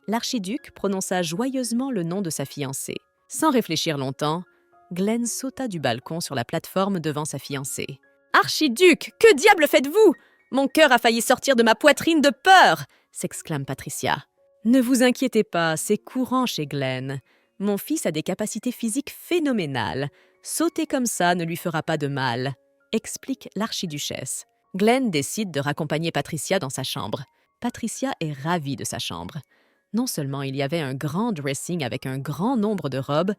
L'archiduc prononça joyeusement le nom de sa fiancée. Sans réfléchir longtemps, Glenn sauta du balcon sur la plateforme devant sa fiancée. « Archiduc, que diable faites-vous ? Mon cœur a failli sortir de ma poitrine de peur !» s'exclame Patricia. « Ne vous inquiétez pas, c'est courant chez Glenn. Mon fils a des capacités physiques phénoménales. Sauter comme ça ne lui fera pas de mal, » explique l'archiduchesse. Glenn décide de raccompagner Patricia dans sa chambre. Patricia est ravie de sa chambre. Non seulement il y avait un grand dressing avec un grand nombre de robes,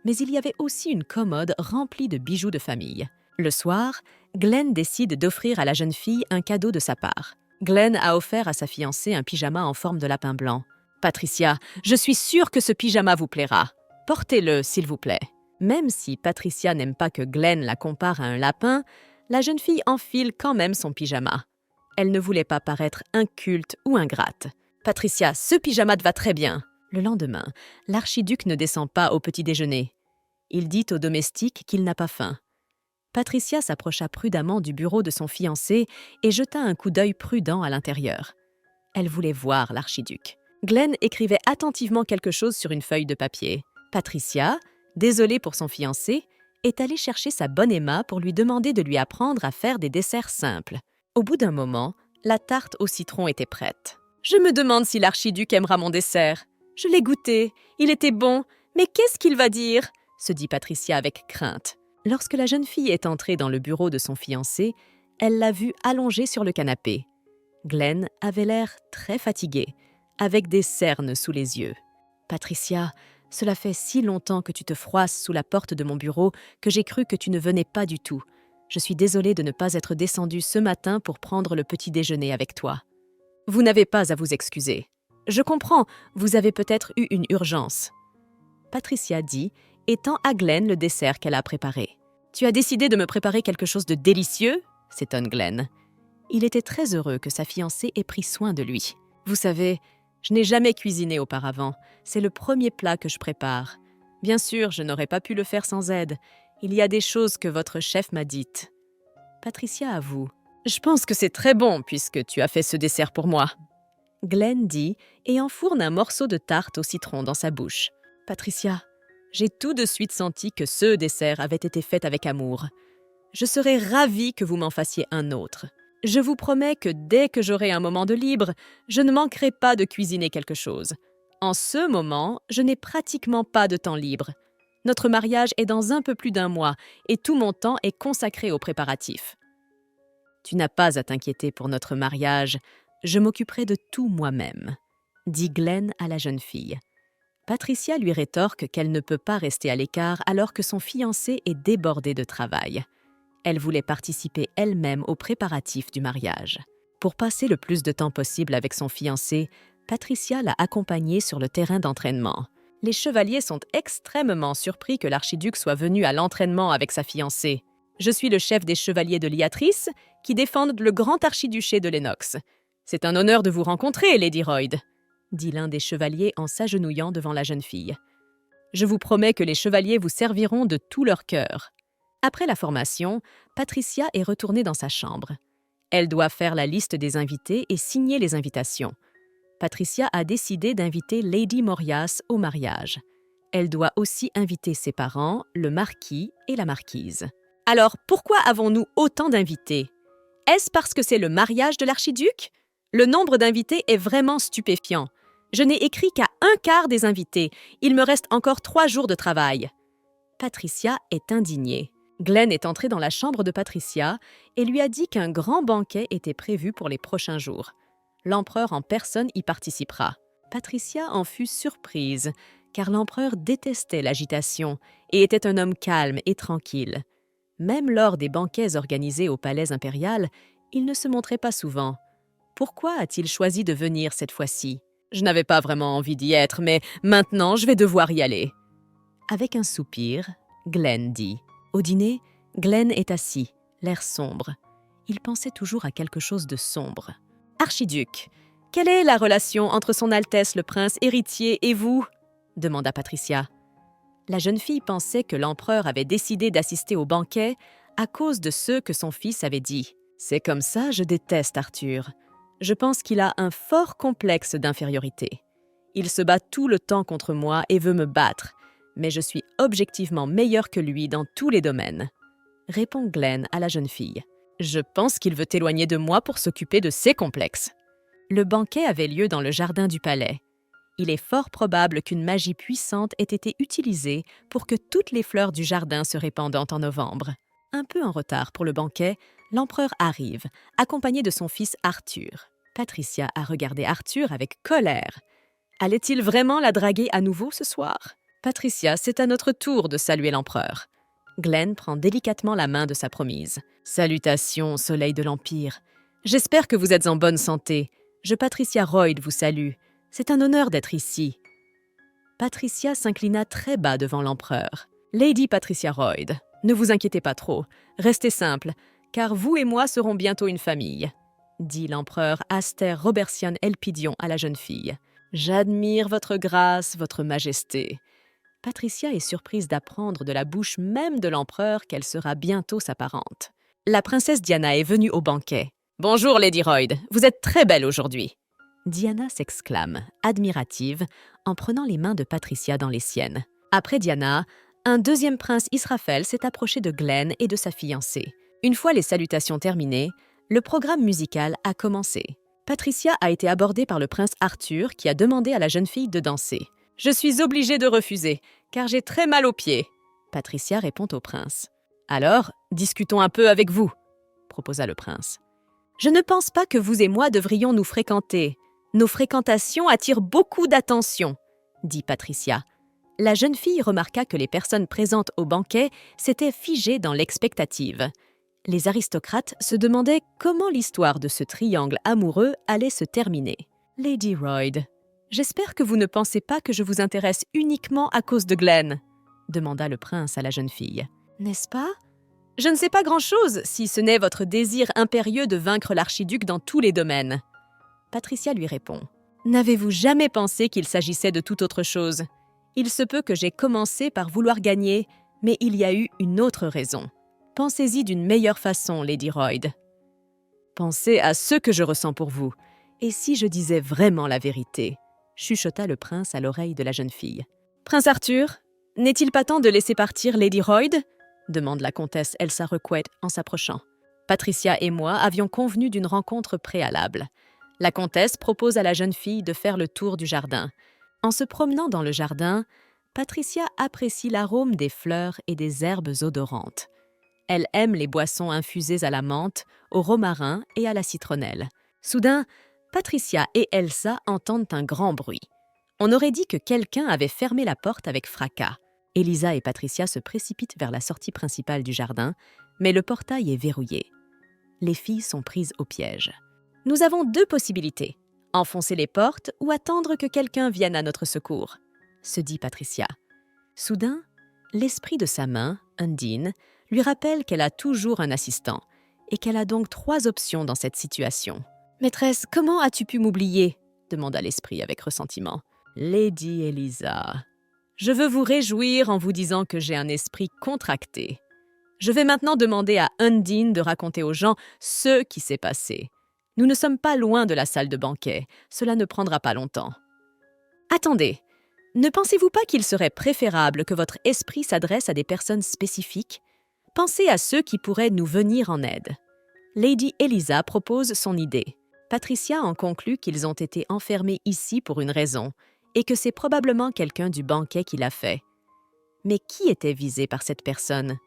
mais il y avait aussi une commode remplie de bijoux de famille. Le soir, Glenn décide d'offrir à la jeune fille un cadeau de sa part. Glenn a offert à sa fiancée un pyjama en forme de lapin blanc. « Patricia, je suis sûre que ce pyjama vous plaira. Portez-le, s'il vous plaît. » Même si Patricia n'aime pas que Glenn la compare à un lapin, la jeune fille enfile quand même son pyjama. Elle ne voulait pas paraître inculte ou ingrate. « Patricia, ce pyjama te va très bien. » Le lendemain, l'archiduc ne descend pas au petit déjeuner. Il dit au domestique qu'il n'a pas faim. Patricia s'approcha prudemment du bureau de son fiancé et jeta un coup d'œil prudent à l'intérieur. Elle voulait voir l'archiduc. Glenn écrivait attentivement quelque chose sur une feuille de papier. Patricia, désolée pour son fiancé, est allée chercher sa bonne Emma pour lui demander de lui apprendre à faire des desserts simples. Au bout d'un moment, la tarte au citron était prête. « Je me demande si l'archiduc aimera mon dessert. Je l'ai goûté, il était bon, mais qu'est-ce qu'il va dire ?» se dit Patricia avec crainte. Lorsque la jeune fille est entrée dans le bureau de son fiancé, elle l'a vu allongé sur le canapé. Glenn avait l'air très fatigué, avec des cernes sous les yeux. « Patricia, cela fait si longtemps que tu te froisses sous la porte de mon bureau que j'ai cru que tu ne venais pas du tout. Je suis désolée de ne pas être descendue ce matin pour prendre le petit déjeuner avec toi. » « Vous n'avez pas à vous excuser. Je comprends, vous avez peut-être eu une urgence. » Patricia dit et tend à Glenn le dessert qu'elle a préparé. « Tu as décidé de me préparer quelque chose de délicieux ?» s'étonne Glenn. Il était très heureux que sa fiancée ait pris soin de lui. « Vous savez, je n'ai jamais cuisiné auparavant. C'est le premier plat que je prépare. Bien sûr, je n'aurais pas pu le faire sans aide. Il y a des choses que votre chef m'a dites. » Patricia avoue. « Je pense que c'est très bon puisque tu as fait ce dessert pour moi. » Glenn dit et enfourne un morceau de tarte au citron dans sa bouche. « Patricia, j'ai tout de suite senti que ce dessert avait été fait avec amour. Je serais ravie que vous m'en fassiez un autre. Je vous promets que dès que j'aurai un moment de libre, je ne manquerai pas de cuisiner quelque chose. En ce moment, je n'ai pratiquement pas de temps libre. Notre mariage est dans un peu plus d'1 mois et tout mon temps est consacré aux préparatifs. Tu n'as pas à t'inquiéter pour notre mariage, je m'occuperai de tout moi-même, dit Glenn à la jeune fille. Patricia lui rétorque qu'elle ne peut pas rester à l'écart alors que son fiancé est débordé de travail. Elle voulait participer elle-même aux préparatifs du mariage. Pour passer le plus de temps possible avec son fiancé, Patricia l'a accompagné sur le terrain d'entraînement. Les chevaliers sont extrêmement surpris que l'archiduc soit venu à l'entraînement avec sa fiancée. « Je suis le chef des chevaliers de Liatrice qui défendent le grand archiduché de Lennox. C'est un honneur de vous rencontrer, Lady Royd », dit l'un des chevaliers en s'agenouillant devant la jeune fille. « Je vous promets que les chevaliers vous serviront de tout leur cœur. » Après la formation, Patricia est retournée dans sa chambre. Elle doit faire la liste des invités et signer les invitations. Patricia a décidé d'inviter Lady Morias au mariage. Elle doit aussi inviter ses parents, le marquis et la marquise. Alors, pourquoi avons-nous autant d'invités? Est-ce parce que c'est le mariage de l'archiduc? Le nombre d'invités est vraiment stupéfiant. Je n'ai écrit qu'à 1/4 des invités. Il me reste encore 3 jours de travail. Patricia est indignée. Glenn est entré dans la chambre de Patricia et lui a dit qu'un grand banquet était prévu pour les prochains jours. L'empereur en personne y participera. Patricia en fut surprise, car l'empereur détestait l'agitation et était un homme calme et tranquille. Même lors des banquets organisés au palais impérial, il ne se montrait pas souvent. Pourquoi a-t-il choisi de venir cette fois-ci? Je n'avais pas vraiment envie d'y être, mais maintenant je vais devoir y aller. Avec un soupir, Glenn dit. Au dîner, Glenn est assis, l'air sombre. Il pensait toujours à quelque chose de sombre. « Archiduc, quelle est la relation entre son Altesse le prince héritier et vous ?» demanda Patricia. La jeune fille pensait que l'empereur avait décidé d'assister au banquet à cause de ce que son fils avait dit. « C'est comme ça, je déteste Arthur. Je pense qu'il a un fort complexe d'infériorité. Il se bat tout le temps contre moi et veut me battre. Mais je suis objectivement meilleur que lui dans tous les domaines. » Répond Glenn à la jeune fille. « Je pense qu'il veut t'éloigner de moi pour s'occuper de ses complexes. » Le banquet avait lieu dans le jardin du palais. Il est fort probable qu'une magie puissante ait été utilisée pour que toutes les fleurs du jardin se répandent en novembre. Un peu en retard pour le banquet, l'empereur arrive, accompagné de son fils Arthur. Patricia a regardé Arthur avec colère. Allait-il vraiment la draguer à nouveau ce soir? Patricia, c'est à notre tour de saluer l'empereur. Glenn prend délicatement la main de sa promise. « Salutations, soleil de l'Empire. J'espère que vous êtes en bonne santé. Je, Patricia Royd, vous salue. C'est un honneur d'être ici. » Patricia s'inclina très bas devant l'empereur. « Lady Patricia Royd, ne vous inquiétez pas trop. Restez simple, car vous et moi serons bientôt une famille. » dit l'empereur Aster Robertian Elpidion à la jeune fille. « J'admire votre grâce, votre majesté. » Patricia est surprise d'apprendre de la bouche même de l'empereur qu'elle sera bientôt sa parente. La princesse Diana est venue au banquet. « Bonjour, Lady Royd, vous êtes très belle aujourd'hui. » Diana s'exclame, admirative, en prenant les mains de Patricia dans les siennes. Après Diana, un deuxième prince Israfel s'est approché de Glenn et de sa fiancée. Une fois les salutations terminées, le programme musical a commencé. Patricia a été abordée par le prince Arthur qui a demandé à la jeune fille de danser. « Je suis obligée de refuser, car j'ai très mal aux pieds. » Patricia répond au prince. « Alors, discutons un peu avec vous, » proposa le prince. « Je ne pense pas que vous et moi devrions nous fréquenter. Nos fréquentations attirent beaucoup d'attention, » dit Patricia. La jeune fille remarqua que les personnes présentes au banquet s'étaient figées dans l'expectative. Les aristocrates se demandaient comment l'histoire de ce triangle amoureux allait se terminer. « Lady Royd, j'espère que vous ne pensez pas que je vous intéresse uniquement à cause de Glenn ?» demanda le prince à la jeune fille. « N'est-ce pas? Je ne sais pas grand-chose si ce n'est votre désir impérieux de vaincre l'archiduc dans tous les domaines. » Patricia lui répond. « N'avez-vous jamais pensé qu'il s'agissait de toute autre chose? Il se peut que j'ai commencé par vouloir gagner, mais il y a eu une autre raison. Pensez-y d'une meilleure façon, Lady Royd. Pensez à ce que je ressens pour vous. Et si je disais vraiment la vérité ?» chuchota le prince à l'oreille de la jeune fille. « Prince Arthur, n'est-il pas temps de laisser partir Lady Royd ?» demande la comtesse Elsa Requet en s'approchant. Patricia et moi avions convenu d'une rencontre préalable. La comtesse propose à la jeune fille de faire le tour du jardin. En se promenant dans le jardin, Patricia apprécie l'arôme des fleurs et des herbes odorantes. Elle aime les boissons infusées à la menthe, au romarin et à la citronnelle. Soudain, Patricia et Elsa entendent un grand bruit. On aurait dit que quelqu'un avait fermé la porte avec fracas. Elisa et Patricia se précipitent vers la sortie principale du jardin, mais le portail est verrouillé. Les filles sont prises au piège. Nous avons 2 possibilités, enfoncer les portes ou attendre que quelqu'un vienne à notre secours, se dit Patricia. Soudain, l'esprit de sa main, Undine, lui rappelle qu'elle a toujours un assistant et qu'elle a donc 3 options dans cette situation. « Maîtresse, comment as-tu pu m'oublier ?» demanda l'esprit avec ressentiment. « Lady Elisa, je veux vous réjouir en vous disant que j'ai un esprit contracté. Je vais maintenant demander à Undine de raconter aux gens ce qui s'est passé. Nous ne sommes pas loin de la salle de banquet, cela ne prendra pas longtemps. » « Attendez, ne pensez-vous pas qu'il serait préférable que votre esprit s'adresse à des personnes spécifiques ? Pensez à ceux qui pourraient nous venir en aide. » Lady Elisa propose son idée. Patricia en conclut qu'ils ont été enfermés ici pour une raison et que c'est probablement quelqu'un du banquet qui l'a fait. Mais qui était visé par cette personne?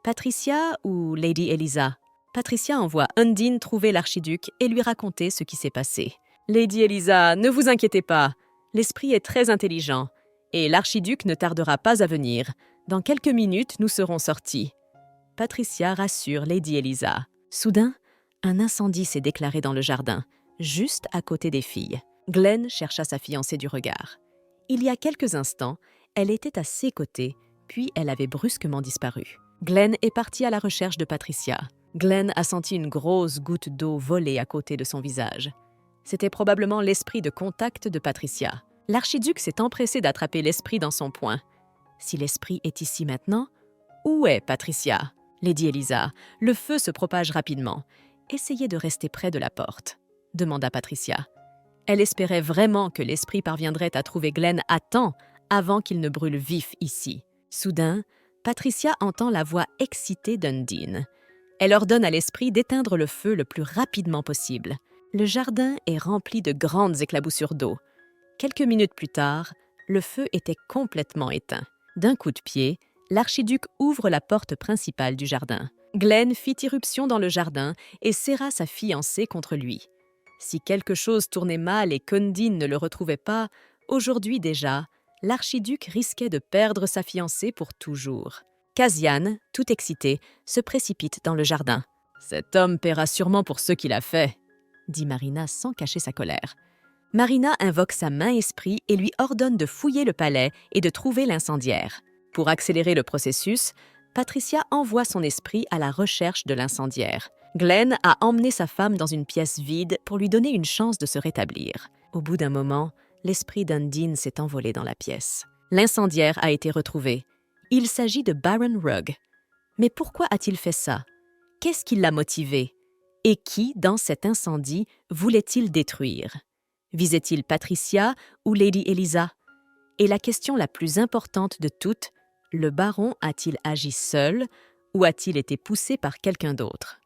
Patricia ou Lady Elisa? Patricia envoie Undine trouver l'archiduc et lui raconter ce qui s'est passé. « Lady Elisa, ne vous inquiétez pas, l'esprit est très intelligent et l'archiduc ne tardera pas à venir. Dans quelques minutes, nous serons sortis. » Patricia rassure Lady Elisa. Soudain, un incendie s'est déclaré dans le jardin, juste à côté des filles. Glenn chercha sa fiancée du regard. Il y a quelques instants, elle était à ses côtés, puis elle avait brusquement disparu. Glenn est parti à la recherche de Patricia. Glenn a senti une grosse goutte d'eau voler à côté de son visage. C'était probablement l'esprit de contact de Patricia. L'archiduc s'est empressé d'attraper l'esprit dans son poing. Si l'esprit est ici maintenant, où est Patricia? Lady Elisa, le feu se propage rapidement. Essayez de rester près de la porte, demanda Patricia. Elle espérait vraiment que l'esprit parviendrait à trouver Glenn à temps avant qu'il ne brûle vif ici. Soudain, Patricia entend la voix excitée d'Undine. Elle ordonne à l'esprit d'éteindre le feu le plus rapidement possible. Le jardin est rempli de grandes éclaboussures d'eau. Quelques minutes plus tard, le feu était complètement éteint. D'un coup de pied, l'archiduc ouvre la porte principale du jardin. Glenn fit irruption dans le jardin et serra sa fiancée contre lui. Si quelque chose tournait mal et qu'Undine ne le retrouvait pas, aujourd'hui déjà, l'archiduc risquait de perdre sa fiancée pour toujours. Cassian, tout excité, se précipite dans le jardin. « Cet homme paiera sûrement pour ce qu'il a fait », dit Marina sans cacher sa colère. Marina invoque sa main-esprit et lui ordonne de fouiller le palais et de trouver l'incendiaire. Pour accélérer le processus, Patricia envoie son esprit à la recherche de l'incendiaire. Glenn a emmené sa femme dans une pièce vide pour lui donner une chance de se rétablir. Au bout d'un moment, l'esprit d'Undine s'est envolé dans la pièce. L'incendiaire a été retrouvé. Il s'agit de Baron Rugg. Mais pourquoi a-t-il fait ça? Qu'est-ce qui l'a motivé? Et qui, dans cet incendie, voulait-il détruire? Visait-il Patricia ou Lady Elisa? Et la question la plus importante de toutes, le baron a-t-il agi seul ou a-t-il été poussé par quelqu'un d'autre?